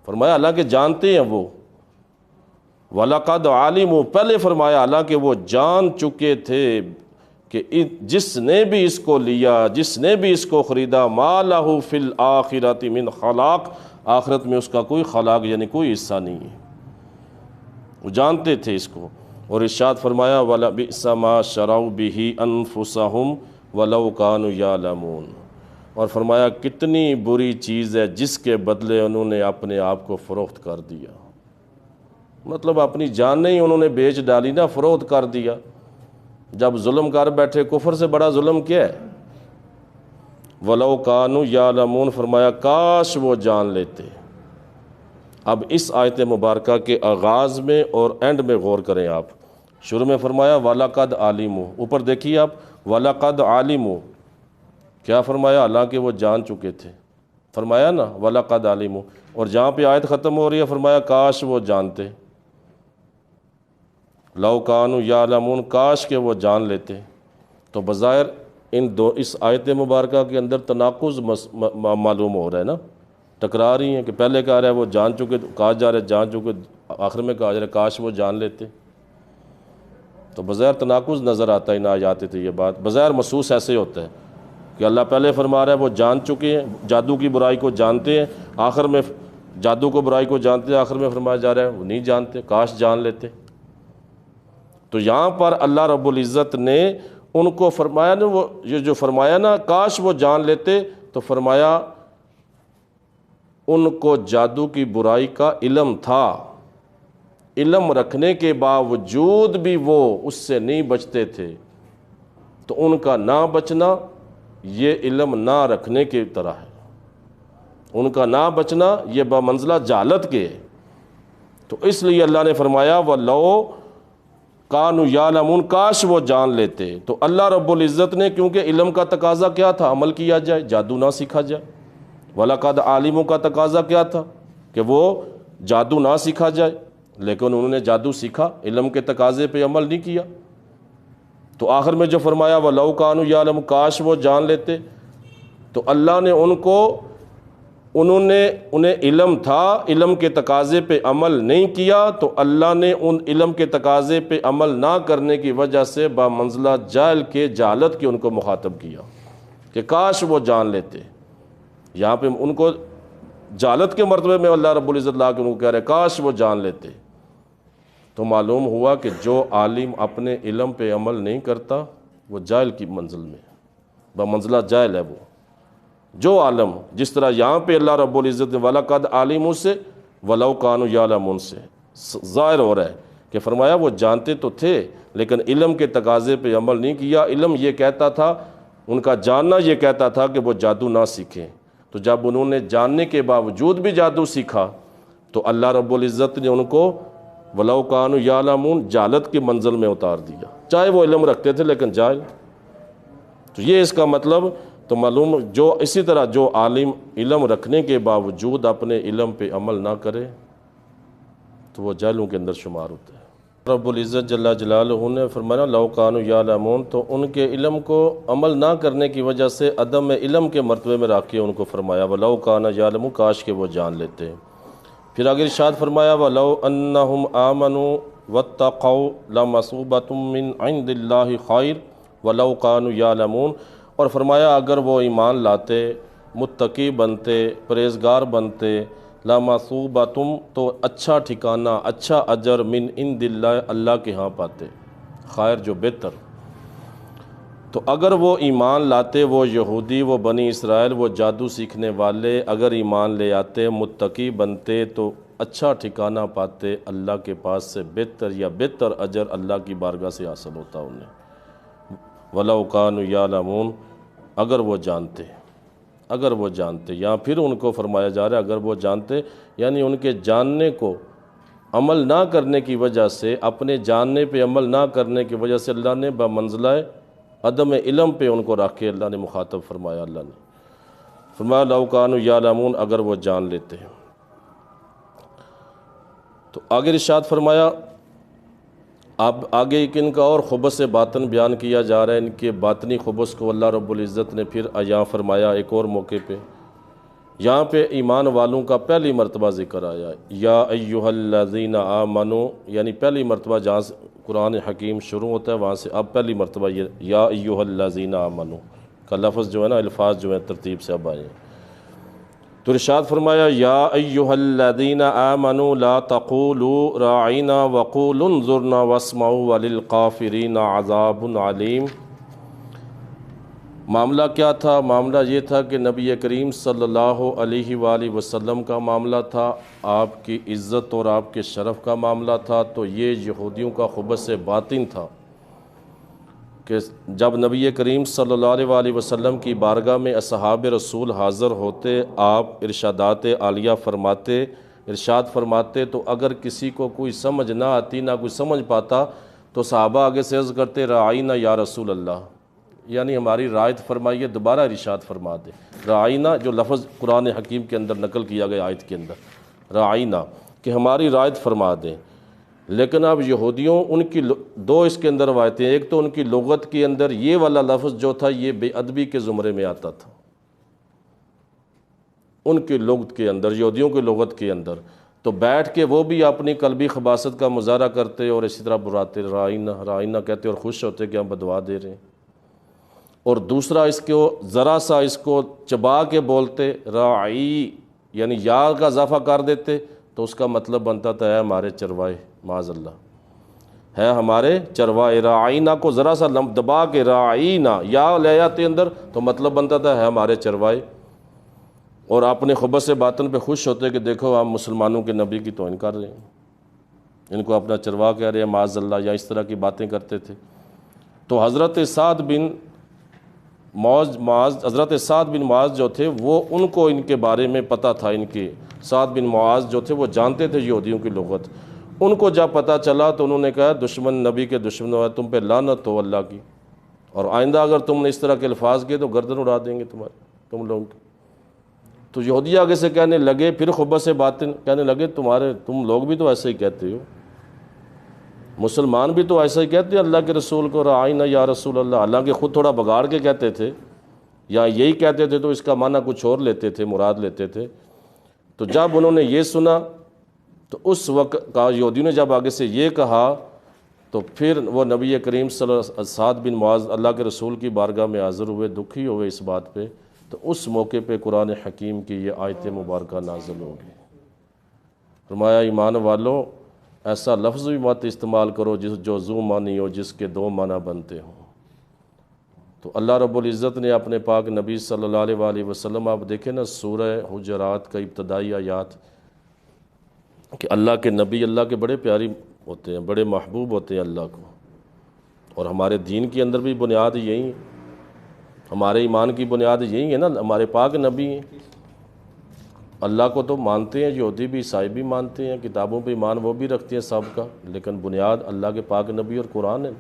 فرمایا حالانکہ جانتے ہیں وہ، وَلَقَدْ عَلِمُوا پہلے فرمایا حالانکہ وہ جان چکے تھے کہ جس نے بھی اس کو لیا، جس نے بھی اس کو خریدا، مَا لَهُ فِي الْآخِرَةِ مِنْ خَلَاقٍ آخرت میں اس کا کوئی خلاق یعنی کوئی حصہ نہیں ہے. وہ جانتے تھے اس کو. اور ارشاد فرمایا وَلَبِئْسَ مَا شَرَوْا بِهِ أَنفُسَهُمْ وَلَوْ كَانُوا يَعْلَمُونَ، اور فرمایا کتنی بری چیز ہے جس کے بدلے انہوں نے اپنے آپ کو فروخت کر دیا. مطلب اپنی جان نہیں انہوں نے بیچ ڈالی نا، فروخت کر دیا. جب ظلم کر بیٹھے، کفر سے بڑا ظلم کیا ہے؟ وَلَوْ كَانُوا يَعْلَمُونَ، فرمایا کاش وہ جان لیتے۔ اب اس آیت مبارکہ کے آغاز میں اور اینڈ میں غور کریں آپ۔ شروع میں فرمایا وَلَقَدْ عَلِمُوا، اوپر دیکھیے آپ وَلَقَدْ عَلِمُوا، کیا فرمایا؟ حالانکہ وہ جان چکے تھے، فرمایا نا وَلَقَدْ عَلِمُوا، اور جہاں پہ آیت ختم ہو رہی ہے فرمایا کاش وہ جانتے، لَوْ كَانُوا يَعْلَمُونَ، کاش کہ وہ جان لیتے۔ تو بظاہر اس آیت مبارکہ کے اندر تناقض معلوم ہو رہا ہے نا، ٹکرا رہی ہیں کہ پہلے کہا رہا ہے وہ جان چکے، کہا جا رہا ہے جان چکے، آخر میں کہا جا رہا ہے کاش وہ جان لیتے۔ تو بظاہر تناقض نظر آتا ہے، نہ آتے تھے یہ بات، بظاہر محسوس ایسے ہوتا ہے کہ اللہ پہلے فرما رہا ہے وہ جان چکے ہیں، جادو کی برائی کو جانتے ہیں، آخر میں جادو کو برائی کو جانتے ہیں، آخر میں فرمایا جا رہا ہے وہ نہیں جانتے، کاش جان لیتے۔ تو یہاں پر اللہ رب العزت نے ان کو فرمایا نا، وہ یہ جو فرمایا نا کاش وہ جان لیتے، تو فرمایا ان کو جادو کی برائی کا علم تھا، علم رکھنے کے باوجود بھی وہ اس سے نہیں بچتے تھے، تو ان کا نہ بچنا یہ علم نہ رکھنے کی طرح ہے، ان کا نہ بچنا یہ بمنزلہ جہالت کے ہے۔ تو اس لیے اللہ نے فرمایا وَلَوْ كَانُوا يَعْلَمُونَ، کاش وہ جان لیتے۔ تو اللہ رب العزت نے کیونکہ علم کا تقاضا کیا تھا؟ عمل کیا جائے، جادو نہ سیکھا جائے۔ وَلَقَدْ عَلِمُوا کا تقاضا کیا تھا؟ کہ وہ جادو نہ سیکھا جائے، لیکن انہوں نے جادو سیکھا، علم کے تقاضے پہ عمل نہیں کیا۔ تو آخر میں جو فرمایا وَلَوْ كَانُوا يَعْلَمُونَ، کاش وہ جان لیتے، تو اللہ نے انہیں علم تھا، علم کے تقاضے پہ عمل نہیں کیا، تو اللہ نے ان علم کے تقاضے پہ عمل نہ کرنے کی وجہ سے بامنزلہ جاہل کے جہالت کے ان کو مخاطب کیا کہ کاش وہ جان لیتے۔ یہاں پہ ان کو جہالت کے مرتبے میں اللہ رب العزت لا کے ان کو کہہ رہے کاش وہ جان لیتے۔ تو معلوم ہوا کہ جو عالم اپنے علم پہ عمل نہیں کرتا وہ جاہل کی منزل میں، بمنزلہ جاہل ہے وہ۔ جو عالم، جس طرح یہاں پہ اللہ رب العزت نے وَلَقَدْ عَلِمُوا سے وَلَوْ كَانُوا يَعْلَمُونَ سے ظاہر ہو رہا ہے کہ فرمایا وہ جانتے تو تھے لیکن علم کے تقاضے پہ عمل نہیں کیا۔ علم یہ کہتا تھا، ان کا جاننا یہ کہتا تھا کہ وہ جادو نہ سیکھیں، تو جب انہوں نے جاننے کے باوجود بھی جادو سیکھا تو اللہ رب العزت نے ان کو وَلَوْ كَانُوا يَعْلَمُونَ جہالت کی منزل میں اتار دیا، چاہے وہ علم رکھتے تھے لیکن جاہل۔ تو یہ اس کا مطلب تو معلوم، جو اسی طرح جو عالم علم رکھنے کے باوجود اپنے علم پہ عمل نہ کرے تو وہ جاہلوں کے اندر شمار ہوتا ہے۔ رب العزت جل جلالہ نے فرمایا لَوْ كَانُوا يَعْلَمُونَ، تو ان کے علم کو عمل نہ کرنے کی وجہ سے عدم علم کے مرتبے میں رکھ کے ان کو فرمایا وَلَوْ كَانَ يَعْلَمُ، کاش کہ وہ جان لیتے۔ پھر آگے ارشاد فرمایا وَلَوْ أَنَّهُمْ آمَنُوا وَاتَّقَوْا لَمَثُوبَةٌ مِّنْ عِندِ اللَّهِ خَيْرٌ وَلَوْ كَانُوا يَعْلَمُونَ، اور فرمایا اگر وہ ایمان لاتے، متقی بنتے، پرہیزگار بنتے، لَمَثُوبَةٌ تو اچھا ٹھکانہ، اچھا اجر، من عند اللہ، اللہ کے ہاں پاتے، خیر جو بہتر۔ تو اگر وہ ایمان لاتے، وہ یہودی، وہ بنی اسرائیل، وہ جادو سیکھنے والے اگر ایمان لے آتے، متقی بنتے تو اچھا ٹھکانہ پاتے، اللہ کے پاس سے بہتر یا بہتر اجر اللہ کی بارگاہ سے حاصل ہوتا انہیں۔ وَلَوْ كَانُوا يَعْلَمُونَ، اگر وہ جانتے، اگر وہ جانتے، یہاں پھر ان کو فرمایا جا رہا ہے اگر وہ جانتے، یعنی ان کے جاننے کو عمل نہ کرنے کی وجہ سے، اپنے جاننے پہ عمل نہ کرنے کی وجہ سے اللہ نے بمنزلہ عدم علم پہ ان کو رکھ کے اللہ نے مخاطب فرمایا، اللہ نے فرمایا لَوْ كَانُوا يَعْلَمُونَ، اگر وہ جان لیتے ہیں۔ تو آگے ارشاد فرمایا، اب آگے ایک ان کا اور خبث باطن بیان کیا جا رہا ہے، ان کے باطنی خبث کو اللہ رب العزت نے پھر یہاں فرمایا ایک اور موقع پہ۔ یہاں پہ ایمان والوں کا پہلی مرتبہ ذکر آیا، یا ایہا الذین آمنوا، یعنی پہلی مرتبہ جہاں سے قرآن حکیم شروع ہوتا ہے وہاں سے اب پہلی مرتبہ یہ یا ایہا الذین آمنوا کا لفظ جو ہے نا، الفاظ جو ہیں ترتیب سے اب آئے ہیں۔ تو ارشاد فرمایا یا ایہا الذین آمنوا لا تقولوا راعینا وقولوا انظرنا واسمعوا وللکافرین عذاب علیم۔ معاملہ کیا تھا؟ معاملہ یہ تھا کہ نبی کریم صلی اللہ علیہ وآلہ وسلم کا معاملہ تھا، آپ کی عزت اور آپ کے شرف کا معاملہ تھا، تو یہ یہودیوں کا خبث باطن تھا کہ جب نبی کریم صلی اللہ علیہ وسلم کی بارگاہ میں اصحاب رسول حاضر ہوتے، آپ ارشادات عالیہ فرماتے، ارشاد فرماتے، تو اگر کسی کو کوئی سمجھ نہ آتی، نہ کوئی سمجھ پاتا، تو صحابہ آگے سے عرض کرتے رعاینا یا رسول اللہ، یعنی ہماری رعایت فرمائیے، دوبارہ ارشاد فرما دے۔ رعاینا جو لفظ قرآن حکیم کے اندر نقل کیا گیا آیت کے اندر، رعاینا کہ ہماری رعایت فرما دیں۔ لیکن اب یہودیوں ان کی دو اس کے اندر روایتیں، ایک تو ان کی لغت کے اندر یہ والا لفظ جو تھا یہ بے ادبی کے زمرے میں آتا تھا، ان کی لغت کے اندر، یہودیوں کی لغت کے اندر، تو بیٹھ کے وہ بھی اپنی قلبی خباثت کا مظاہرہ کرتے اور اسی طرح براتے، رعاینا رعاینا کہتے اور خوش ہوتے کہ ہم بدعا دے رہے ہیں۔ اور دوسرا اس کو ذرا سا اس کو چبا کے بولتے، راعی یعنی یا کا اضافہ کر دیتے تو اس کا مطلب بنتا تھا ہے ہمارے چروائے، معاذ اللہ ہے ہمارے چروائے۔ رعاینا کو ذرا سا دبا کے رعاینا یا لے آتے اندر تو مطلب بنتا تھا ہے ہمارے چروائے، اور اپنے خبث سے باطن پہ خوش ہوتے کہ دیکھو ہم مسلمانوں کے نبی کی توہین کر رہے ہیں، ان کو اپنا چروا کہہ رہے ہیں معاذ اللہ، یا اس طرح کی باتیں کرتے تھے۔ تو حضرت سعد بن معاذ جو تھے وہ ان کو ان کے بارے میں پتہ تھا، ان کے سعد بن معاذ جو تھے وہ جانتے تھے یہودیوں کی لغت۔ ان کو جب پتہ چلا تو انہوں نے کہا دشمن نبی کے دشمن ہے، تم پہ لعنت ہو اللہ کی، اور آئندہ اگر تم نے اس طرح کے الفاظ کیے تو گردن اڑا دیں گے تم لوگوں کی۔ تو یہودی آگے سے کہنے لگے، پھر خبث سے باطن کہنے لگے تم لوگ بھی تو ایسے ہی کہتے ہو، مسلمان بھی تو ایسا ہی کہتے ہیں اللہ کے رسول کو رعاینا یا رسول اللہ، حالانکہ خود تھوڑا بگاڑ کے کہتے تھے یا یہی کہتے تھے تو اس کا معنی کچھ اور لیتے تھے، مراد لیتے تھے۔ تو جب انہوں نے یہ سنا تو اس وقت کا یہودیوں نے جب آگے سے یہ کہا تو پھر وہ نبی کریم صلی اللہ علیہ وسلم سعد بن معاذ اللہ کے رسول کی بارگاہ میں حاضر ہوئے، دکھی ہوئے اس بات پہ، تو اس موقع پہ قرآن حکیم کی یہ آیت مبارکہ نازل ہوگی۔ فرمایا ایمان والو ایسا لفظ بھی مت استعمال کرو جو ذو معنی ہو، جس کے دو معنی بنتے ہوں۔ تو اللہ رب العزت نے اپنے پاک نبی صلی اللہ علیہ وسلم، آپ دیکھیں نا سورہ حجرات کا ابتدائی آیات، کہ اللہ کے نبی اللہ کے بڑے پیاری ہوتے ہیں، بڑے محبوب ہوتے ہیں اللہ کو، اور ہمارے دین کے اندر بھی بنیاد یہی ہے، ہمارے ایمان کی بنیاد یہی ہے نا، ہمارے پاک نبی ہیں۔ اللہ کو تو مانتے ہیں، یہودی بھی عیسائی بھی مانتے ہیں، کتابوں پہ ایمان وہ بھی رکھتے ہیں سب کا، لیکن بنیاد اللہ کے پاک نبی اور قرآن ہے۔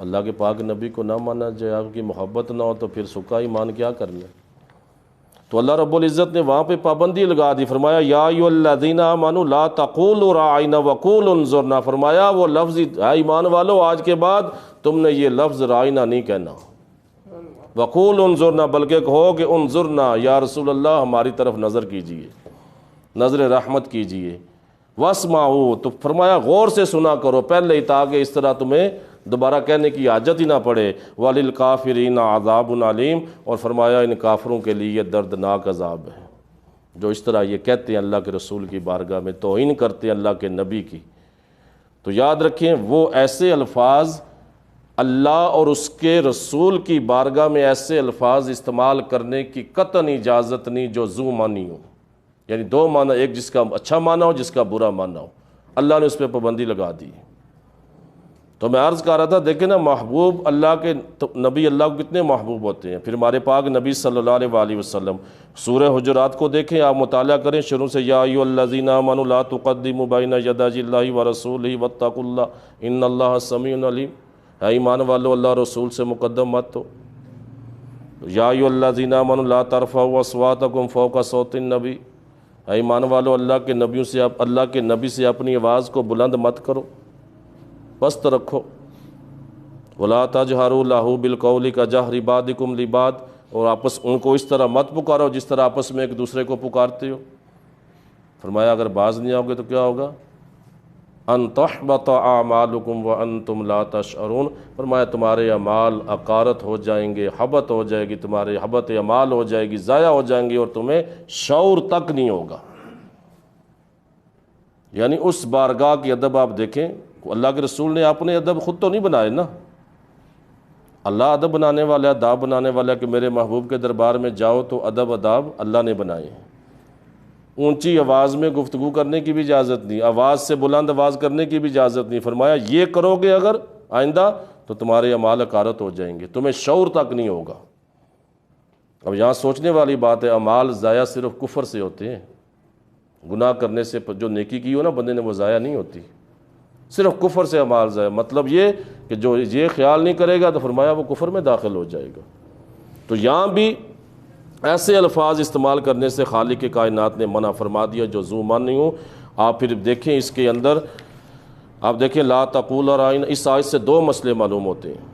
اللہ کے پاک نبی کو نہ مانا جائے، آپ کی محبت نہ ہو تو پھر سکا ایمان کیا کرنا۔ تو اللہ رب العزت نے وہاں پہ پابندی لگا دی، فرمایا یا ایھا الذین آمنوا لا تقولوا راعینا وقولوا انظرنا، فرمایا وہ لفظ ہے ایمان والو آج کے بعد تم نے یہ لفظ راعینا نہیں کہنا، وقولوا انظرنا بلکہ کہو کہ انظرنا یا رسول اللہ ہماری طرف نظر کیجئے، نظر رحمت کیجئے، واسمعوا تو فرمایا غور سے سنا کرو پہلے ہی، تاکہ اس طرح تمہیں دوبارہ کہنے کی حاجت ہی نہ پڑے، وَلِلْكَافِرِينَ عَذَابٌ عَلِيمٌ، اور فرمایا ان کافروں کے لیے دردناک عذاب ہے جو اس طرح یہ کہتے ہیں اللہ کے رسول کی بارگاہ میں، توہین کرتے ہیں اللہ کے نبی کی۔ تو یاد رکھیں وہ ایسے الفاظ، اللہ اور اس کے رسول کی بارگاہ میں ایسے الفاظ استعمال کرنے کی قطعاً اجازت نہیں جو ذو معنی ہو، یعنی دو معنی، ایک جس کا اچھا معنی ہو جس کا برا معنی ہو، اللہ نے اس پہ پابندی لگا دی۔ تو میں عرض کر رہا تھا دیکھیں نا محبوب اللہ کے نبی اللہ کو کتنے محبوب ہوتے ہیں۔ پھر ہمارے پاک نبی صلی اللہ علیہ وسلم سورہ حجرات کو دیکھیں، آپ مطالعہ کریں شروع سے، یا ایھا الذین آمنوا لا تقدموا بین یدی اللہ ورسولہ واتقوا اللہ ان اللہ سمیع علیم، ہے ایمان والو اللہ رسول سے مقدم مت ہو۔ یا ایھا الذین آمنوا لا ترفعوا اصواتکم فوق صوت النبی، ہے ایمان والو اللہ کے نبیوں سے اللہ کے نبی سے اپنی آواز کو بلند مت کرو، پست رکھو۔ وَلَا تَجْهَرُوا لَهُ بِالْقَوْلِ كَجَهْرِ بَعْضِكُمْ لِبَعْضٍ، اور ان کو اس طرح مت پکارو جس طرح آپس میں ایک دوسرے کو پکارتے ہو۔ فرمایا اگر باز نہیں آؤ گے تو کیا ہوگا؟ أَن تَحْبَطَ أَعْمَالُكُمْ وَأَنْتُمْ لَا تَشْعُرُونَ، فرمایا تمہارے اعمال اکارت ہو جائیں گے، حبط ہو جائے گی، تمہارے حبط اعمال ہو جائے گی، ضائع ہو جائیں گی، اور تمہیں شعور تک نہیں ہوگا۔ یعنی اس بارگاہ کی ادب آپ دیکھیں، اللہ کے رسول نے اپنے ادب خود تو نہیں بنائے نا، اللہ ادب بنانے والا ہے، آداب بنانے والا ہے کہ میرے محبوب کے دربار میں جاؤ تو ادب آداب اللہ نے بنائے ہیں۔ اونچی آواز میں گفتگو کرنے کی بھی اجازت نہیں، آواز سے بلند آواز کرنے کی بھی اجازت نہیں، فرمایا یہ کرو گے اگر آئندہ تو تمہارے اعمال حقارت ہو جائیں گے، تمہیں شعور تک نہیں ہوگا۔ اب یہاں سوچنے والی بات ہے، اعمال ضائع صرف کفر سے ہوتے ہیں، گناہ کرنے سے جو نیکی کی ہو نا بندے نے وہ ضائع نہیں ہوتی، صرف کفر سے اعمال ضائع۔ مطلب یہ کہ جو یہ خیال نہیں کرے گا تو فرمایا وہ کفر میں داخل ہو جائے گا۔ تو یہاں بھی ایسے الفاظ استعمال کرنے سے خالق کائنات نے منع فرما دیا جو ذو مان نہیں ہو۔ آپ پھر دیکھیں اس کے اندر، آپ دیکھیں لا تقول رائنا، اس آیت سے دو مسئلے معلوم ہوتے ہیں۔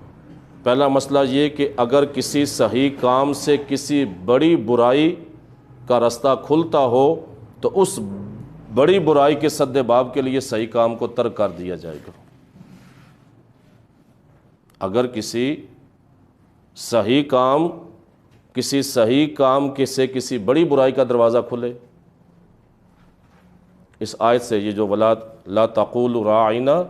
پہلا مسئلہ یہ کہ اگر کسی صحیح کام سے کسی بڑی برائی کا رستہ کھلتا ہو تو اس بڑی برائی کے سد باب کے لیے صحیح کام کو ترک کر دیا جائے گا۔ اگر کسی صحیح کام سے کسی بڑی برائی کا دروازہ کھلے، اس آیت سے یہ جو لا تقول راعنا،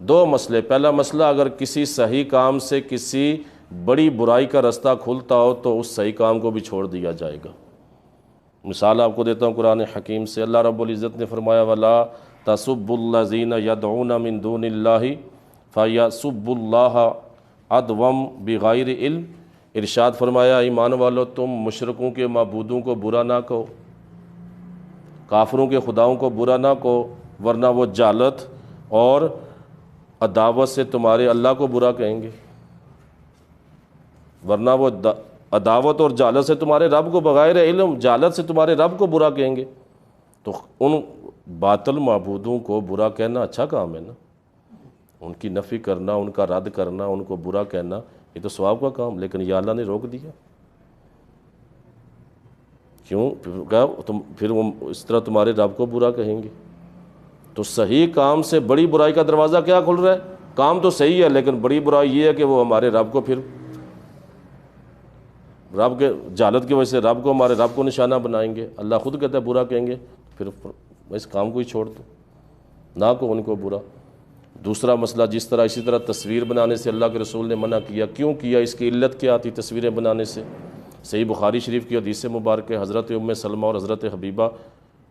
دو مسئلے۔ پہلا مسئلہ، اگر کسی صحیح کام سے کسی بڑی برائی کا رستہ کھلتا ہو تو اس صحیح کام کو بھی چھوڑ دیا جائے گا۔ مثال آپ کو دیتا ہوں قرآن حکیم سے، اللہ رب العزت نے فرمایا وَلَا تَسُبُّوا الَّذِينَ يَدْعُونَ مِن دُونِ اللَّهِ فَيَسُبُّوا اللَّهَ عَدْوًا بِغَيْرِ علم۔ ارشاد فرمایا ایمان والو تم مشرکوں کے معبودوں کو برا نہ کہو، کافروں کے خداؤں کو برا نہ کہو، ورنہ وہ جہالت اور عداوت سے تمہارے اللہ کو برا کہیں گے، ورنہ وہ عداوت اور جہالت سے تمہارے رب کو بغیر علم، جہالت سے تمہارے رب کو برا کہیں گے۔ تو ان باطل معبودوں کو برا کہنا اچھا کام ہے نا، ان کی نفی کرنا، ان کا رد کرنا، ان کو برا کہنا، یہ تو ثواب کا کام، لیکن یا اللہ نے روک دیا۔ کیوں؟ پھر وہ اس طرح تمہارے رب کو برا کہیں گے۔ تو صحیح کام سے بڑی برائی کا دروازہ کیا کھل رہا ہے؟ کام تو صحیح ہے لیکن بڑی برائی یہ ہے کہ وہ ہمارے رب کو، پھر رب کے جہالت کی وجہ سے رب کو، ہمارے رب کو نشانہ بنائیں گے۔ اللہ خود کہتا ہے برا کہیں گے، پھر اس کام کو ہی چھوڑ دو، نہ کو ان کو برا۔ دوسرا مسئلہ، جس طرح اسی طرح تصویر بنانے سے اللہ کے رسول نے منع کیا۔ کیوں کیا؟ اس کی علت کیا تھی تصویریں بنانے سے؟ صحیح بخاری شریف کی حدیث مبارک ہے، حضرت ام سلمہ اور حضرت حبیبہ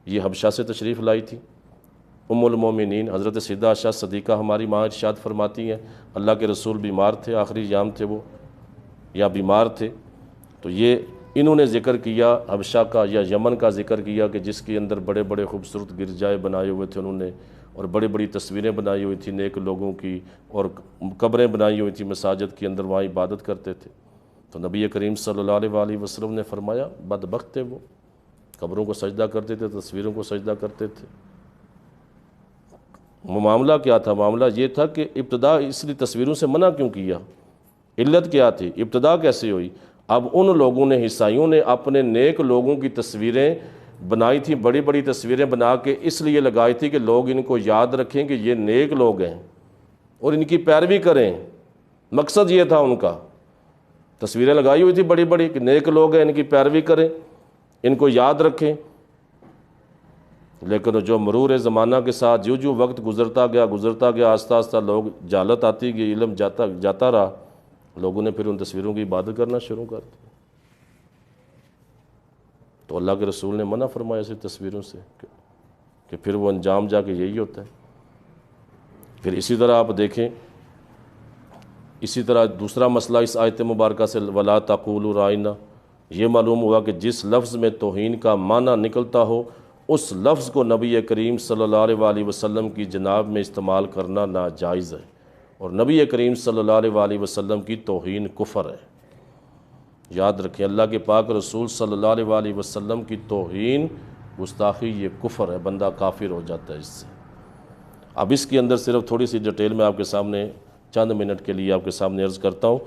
یہ حبشہ سے تشریف لائی تھی۔ ام المومنین حضرت سیدہ عائشہ صدیقہ ہماری ماں ارشاد فرماتی ہیں اللہ کے رسول بیمار تھے، آخری ایام تھے وہ، یا بیمار تھے، تو یہ انہوں نے ذکر کیا حبشہ کا یا یمن کا ذکر کیا کہ جس کے اندر بڑے بڑے خوبصورت گرجائے بنائے ہوئے تھے انہوں نے، اور بڑی بڑی تصویریں بنائی ہوئی تھیں نیک لوگوں کی، اور قبریں بنائی ہوئی تھیں مساجد کے اندر، وہاں عبادت کرتے تھے۔ تو نبی کریم صلی اللہ علیہ وسلم نے فرمایا بدبخت تھے وہ، قبروں کو سجدہ کرتے تھے، تصویروں کو سجدہ کرتے تھے۔ وہ معاملہ کیا تھا؟ معاملہ یہ تھا کہ ابتدا اس لیے تصویروں سے منع کیوں کیا؟ علت کیا تھی؟ ابتدا کیسے ہوئی؟ اب ان لوگوں نے، عیسائیوں نے اپنے نیک لوگوں کی تصویریں بنائی تھیں، بڑی بڑی تصویریں بنا کے اس لیے لگائی تھی کہ لوگ ان کو یاد رکھیں کہ یہ نیک لوگ ہیں اور ان کی پیروی کریں۔ مقصد یہ تھا ان کا، تصویریں لگائی ہوئی تھی بڑی بڑی کہ نیک لوگ ہیں، ان کی پیروی کریں، ان کو یاد رکھیں۔ لیکن جو مرور زمانہ کے ساتھ جو وقت گزرتا گیا آہستہ آہستہ لوگ جہالت آتی گئی، علم جاتا رہا، لوگوں نے پھر ان تصویروں کی عبادت کرنا شروع کر دی۔ تو اللہ کے رسول نے منع فرمایا ایسی تصویروں سے کہ پھر وہ انجام جا کے یہی ہوتا ہے۔ پھر اسی طرح آپ دیکھیں، اسی طرح دوسرا مسئلہ اس آیت مبارکہ سے وَلَا تَقُولُوا رَائِنَا، یہ معلوم ہوا کہ جس لفظ میں توہین کا معنی نکلتا ہو اس لفظ کو نبی کریم صلی اللہ علیہ وسلم کی جناب میں استعمال کرنا ناجائز ہے، اور نبی کریم صلی اللہ علیہ وسلم کی توہین کفر ہے۔ یاد رکھیں، اللہ کے پاک رسول صلی اللہ علیہ وسلم کی توہین، گستاخی، یہ کفر ہے، بندہ کافر ہو جاتا ہے اس سے۔ اب اس کے اندر صرف تھوڑی سی ڈیٹیل میں آپ کے سامنے چند منٹ کے لیے آپ کے سامنے عرض کرتا ہوں،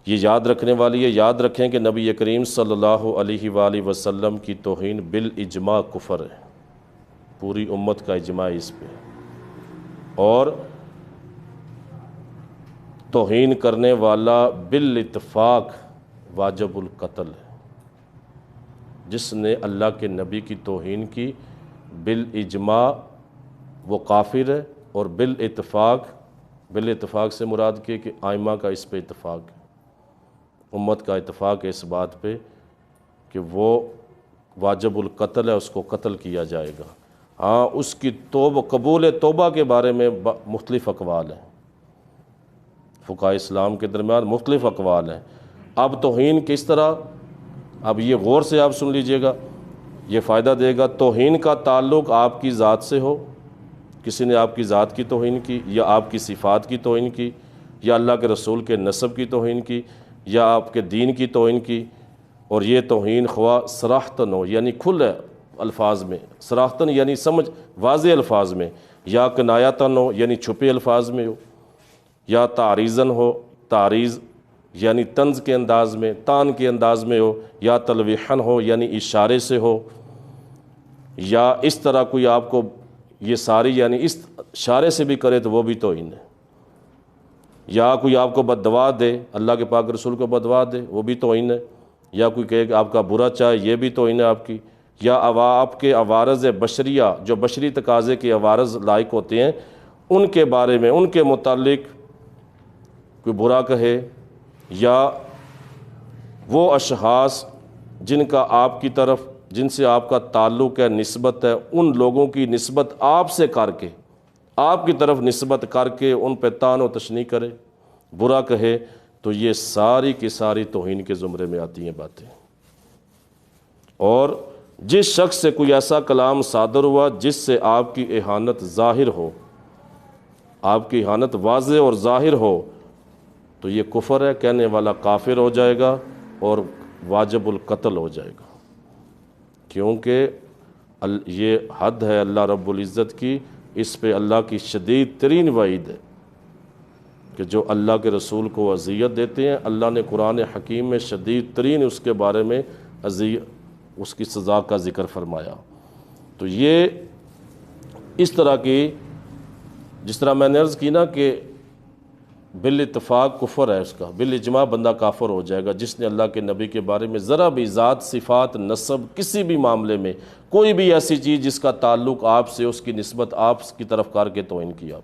یہ یاد رکھنے والی ہے۔ یاد رکھیں کہ نبی کریم صلی اللہ علیہ وسلم کی توہین بالاجماع کفر ہے، پوری امت کا اجماع اس پہ، اور توہین کرنے والا بالاتفاق واجب القتل ہے۔ جس نے اللہ کے نبی کی توہین کی بالاجماع وہ کافر ہے، اور بالاتفاق سے مراد کہ ائمہ کا اس پہ اتفاق ہے، امت کا اتفاق ہے اس بات پہ کہ وہ واجب القتل ہے، اس کو قتل کیا جائے گا۔ ہاں، اس کی قبول توبہ کے بارے میں مختلف اقوال ہیں۔ فقہاء اسلام کے درمیان مختلف اقوال ہیں۔ اب توہین کس طرح، اب یہ غور سے آپ سن لیجئے گا، یہ فائدہ دے گا۔ توہین کا تعلق آپ کی ذات سے ہو، کسی نے آپ کی ذات کی توہین کی، یا آپ کی صفات کی توہین کی، یا اللہ کے رسول کے نسب کی توہین کی، یا آپ کے دین کی توہین کی، اور یہ توہین خواہ صراحتاً ہو یعنی کھلے الفاظ میں، صراحتاً یعنی سمجھ واضح الفاظ میں، یا کنایتاً ہو یعنی چھپے الفاظ میں ہو، یا تعریضاً ہو، تعریض یعنی طنز کے انداز میں، تان کے انداز میں ہو، یا تلویحاً ہو یعنی اشارے سے ہو، یا اس طرح کوئی آپ کو یہ ساری یعنی اس اشارے سے بھی کرے تو وہ بھی توہین ہے، یا کوئی آپ کو بددعا دے، اللہ کے پاک رسول کو بددعا دے، وہ بھی توہین ہے، یا کوئی کہے کہ آپ کا برا چاہے، یہ بھی توہین ہے آپ کی، یا آپ کے عوارض بشریہ جو بشری تقاضے کے عوارض لائق ہوتے ہیں ان کے بارے میں، ان کے متعلق کوئی برا کہے، یا وہ اشخاص جن کا آپ کی طرف، جن سے آپ کا تعلق ہے، نسبت ہے، ان لوگوں کی نسبت آپ سے کر کے، آپ کی طرف نسبت کر کے ان پہ طعن و تشنیع کرے، برا کہے، تو یہ ساری کی ساری توہین کے زمرے میں آتی ہیں باتیں۔ اور جس شخص سے کوئی ایسا کلام صادر ہوا جس سے آپ کی اہانت ظاہر ہو، آپ کی اہانت واضح اور ظاہر ہو، تو یہ کفر ہے، کہنے والا کافر ہو جائے گا اور واجب القتل ہو جائے گا، کیونکہ یہ حد ہے اللہ رب العزت کی، اس پہ اللہ کی شدید ترین وعید ہے کہ جو اللہ کے رسول کو اذیت دیتے ہیں، اللہ نے قرآن حکیم میں شدید ترین اس کے بارے میں اس کی سزا کا ذکر فرمایا۔ تو یہ اس طرح کی، جس طرح میں نے عرض کی نا کہ بالاتفاق کفر ہے، اس کا بالاجماع بندہ کافر ہو جائے گا جس نے اللہ کے نبی کے بارے میں ذرا بھی ذات، صفات، نسب، کسی بھی معاملے میں کوئی بھی ایسی چیز جس کا تعلق آپ سے، اس کی نسبت آپ کی طرف کر کے توہین کیا،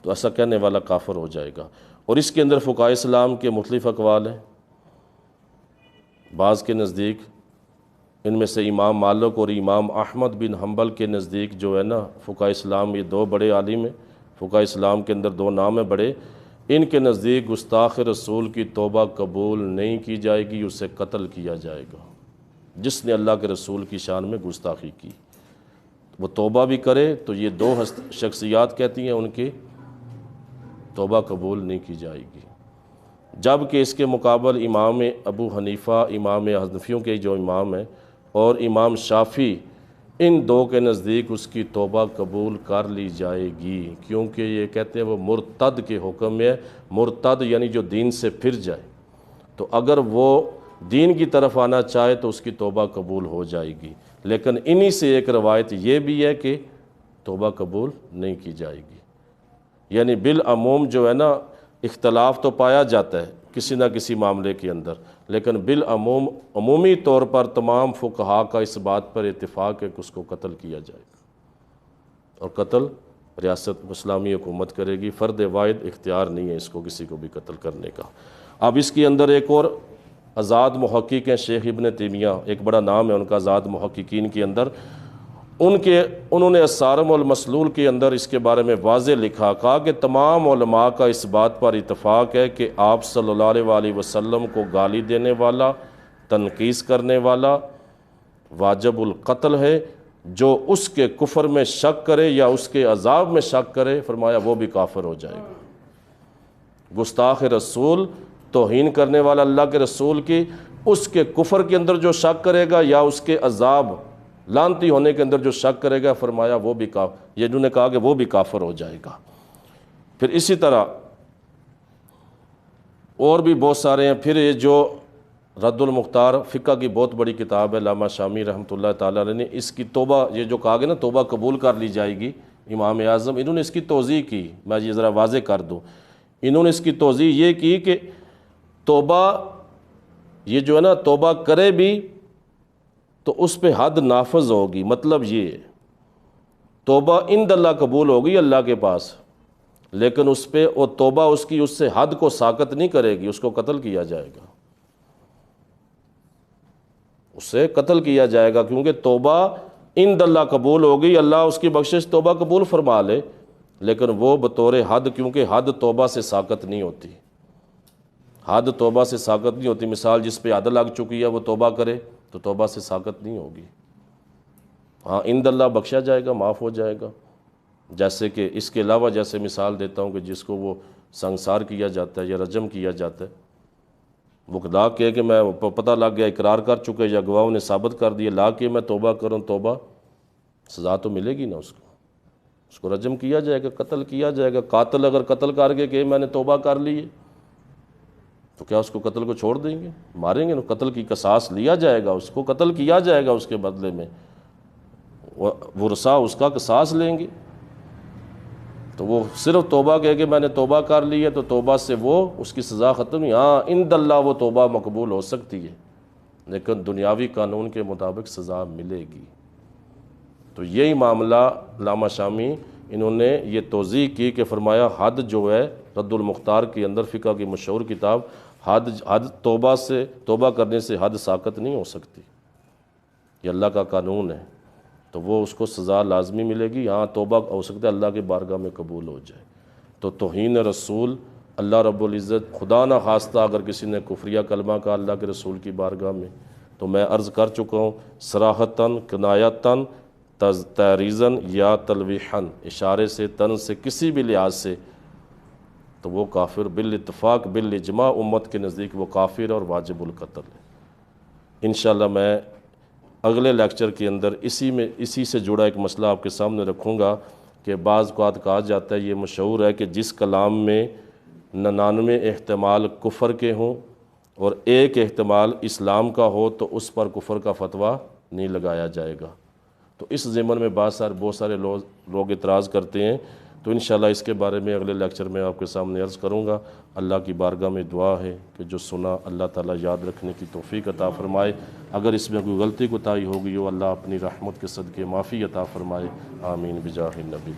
تو ایسا کہنے والا کافر ہو جائے گا۔ اور اس کے اندر فقہاء اسلام کے مختلف اقوال ہیں۔ بعض کے نزدیک، ان میں سے امام مالک اور امام احمد بن حنبل کے نزدیک جو ہے نا فقہاء اسلام، یہ دو بڑے عالم ہیں فقہاء اسلام کے اندر، دو نام ہیں بڑے، ان کے نزدیک گستاخ رسول کی توبہ قبول نہیں کی جائے گی، اسے قتل کیا جائے گا۔ جس نے اللہ کے رسول کی شان میں گستاخی کی، وہ توبہ بھی کرے تو یہ دو شخصیات کہتی ہیں ان کی توبہ قبول نہیں کی جائے گی۔ جبکہ اس کے مقابل امام ابو حنیفہ، امام حنفیوں کے جو امام ہیں، اور امام شافعی، ان دو کے نزدیک اس کی توبہ قبول کر لی جائے گی، کیونکہ یہ کہتے ہیں وہ مرتد کے حکم میں ہے۔ مرتد یعنی جو دین سے پھر جائے، تو اگر وہ دین کی طرف آنا چاہے تو اس کی توبہ قبول ہو جائے گی، لیکن انہی سے ایک روایت یہ بھی ہے کہ توبہ قبول نہیں کی جائے گی۔ یعنی بالعموم جو ہے نا اختلاف تو پایا جاتا ہے کسی نہ کسی معاملے کے اندر، لیکن بالعموم عمومی طور پر تمام فقہاء کا اس بات پر اتفاق ہے کہ اس کو قتل کیا جائے گا، اور قتل ریاست اسلامی حکومت کرے گی، فرد واحد اختیار نہیں ہے اس کو کسی کو بھی قتل کرنے کا۔ اب اس کے اندر ایک اور آزاد محقق ہیں شیخ ابن تیمیہ، ایک بڑا نام ہے ان کا آزاد محققین کے اندر، انہوں نے الصارم المسلول کے اندر اس کے بارے میں واضح لکھا، کہا کہ تمام علماء کا اس بات پر اتفاق ہے کہ آپ صلی اللہ علیہ وسلم کو گالی دینے والا، تنقیص کرنے والا واجب القتل ہے، جو اس کے کفر میں شک کرے یا اس کے عذاب میں شک کرے، فرمایا وہ بھی کافر ہو جائے گا۔ گستاخ رسول، توہین کرنے والا اللہ کے رسول کی، اس کے کفر کے اندر جو شک کرے گا یا اس کے عذاب لعنتی ہونے کے اندر جو شک کرے گا، فرمایا وہ بھی کافر، یہ جنہوں نے کہا کہ وہ بھی کافر ہو جائے گا۔ پھر اسی طرح اور بھی بہت سارے ہیں۔ پھر یہ جو رد المختار فقہ کی بہت بڑی کتاب ہے، علامہ شامی رحمۃ اللہ تعالیٰ علیہ نے اس کی توبہ، یہ جو کہا گیا نا توبہ قبول کر لی جائے گی، امام اعظم انہوں نے اس کی توضیح کی، میں یہ ذرا واضح کر دوں، انہوں نے اس کی توضیح یہ کی کہ توبہ یہ جو ہے نا توبہ کرے بھی تو اس پہ حد نافذ ہوگی، مطلب یہ توبہ عند اللہ قبول ہوگی اللہ کے پاس، لیکن اس پہ وہ توبہ اس کی اس سے حد کو ساقط نہیں کرے گی، اس کو قتل کیا جائے گا، اسے قتل کیا جائے گا، کیونکہ توبہ عند اللہ قبول ہوگی، اللہ اس کی بخشش توبہ قبول فرما لے، لیکن وہ بطور حد، کیونکہ حد توبہ سے ساقط نہیں ہوتی، حد توبہ سے ساقط نہیں ہوتی۔ مثال جس پہ حد لگ چکی ہے وہ توبہ کرے تو توبہ سے ساقط نہیں ہوگی۔ ہاں عند اللہ بخشا جائے گا، معاف ہو جائے گا۔ جیسے کہ اس کے علاوہ جیسے مثال دیتا ہوں کہ جس کو وہ سنسار کیا جاتا ہے یا رجم کیا جاتا ہے، وہ لا کے کہ میں پتہ لگ گیا اقرار کر چکے یا گواہوں نے ثابت کر دیا، لا کے میں توبہ کروں، توبہ سزا تو ملے گی نا اس کو رجم کیا جائے گا، قتل کیا جائے گا۔ قاتل اگر قتل کر کے کہ میں نے توبہ کر لی ہے تو کیا اس کو قتل کو چھوڑ دیں گے؟ ماریں گے نا، قتل کی قصاص لیا جائے گا، اس کو قتل کیا جائے گا، اس کے بدلے میں ورثاء اس کا قصاص لیں گے۔ تو وہ صرف توبہ کہے کہ میں نے توبہ کر لی ہے تو توبہ سے وہ اس کی سزا ختم نہیں۔ ہاں عند اللہ وہ توبہ مقبول ہو سکتی ہے، لیکن دنیاوی قانون کے مطابق سزا ملے گی۔ تو یہی معاملہ علامہ شامی انہوں نے یہ توضیح کی کہ فرمایا حد جو ہے رد المختار کے اندر، فقہ کی مشہور کتاب، حد توبہ کرنے سے حد ساقط نہیں ہو سکتی، یہ اللہ کا قانون ہے، تو وہ اس کو سزا لازمی ملے گی۔ ہاں توبہ ہو سکتا ہے اللہ کے بارگاہ میں قبول ہو جائے۔ تو توہین رسول، اللہ رب العزت خدا نہ خواستہ اگر کسی نے کفریہ کلمہ کہا اللہ کے رسول کی بارگاہ میں، تو میں عرض کر چکا ہوں صراحتاً، کنایتاً، تحریزاً یا تلویحاً، اشارے سے، تن سے، کسی بھی لحاظ سے، تو وہ کافر بالاتفاق بالاجماع امت کے نزدیک وہ کافر اور واجب القتل ہے۔ انشاءاللہ میں اگلے لیکچر کے اندر اسی سے جڑا ایک مسئلہ آپ کے سامنے رکھوں گا کہ بعض اوقات کہا جاتا ہے، یہ مشہور ہے کہ جس کلام میں 99 احتمال کفر کے ہوں اور ایک احتمال اسلام کا ہو تو اس پر کفر کا فتویٰ نہیں لگایا جائے گا۔ تو اس ضمن میں بہت سارے لوگ اعتراض کرتے ہیں، تو انشاءاللہ اس کے بارے میں اگلے لیکچر میں آپ کے سامنے عرض کروں گا۔ اللہ کی بارگاہ میں دعا ہے کہ جو سنا اللہ تعالیٰ یاد رکھنے کی توفیق عطا فرمائے، اگر اس میں کوئی غلطی کوتاہی ہوگی ہو اللہ اپنی رحمت کے صدقے معافی عطا فرمائے، آمین بجاہ النبی۔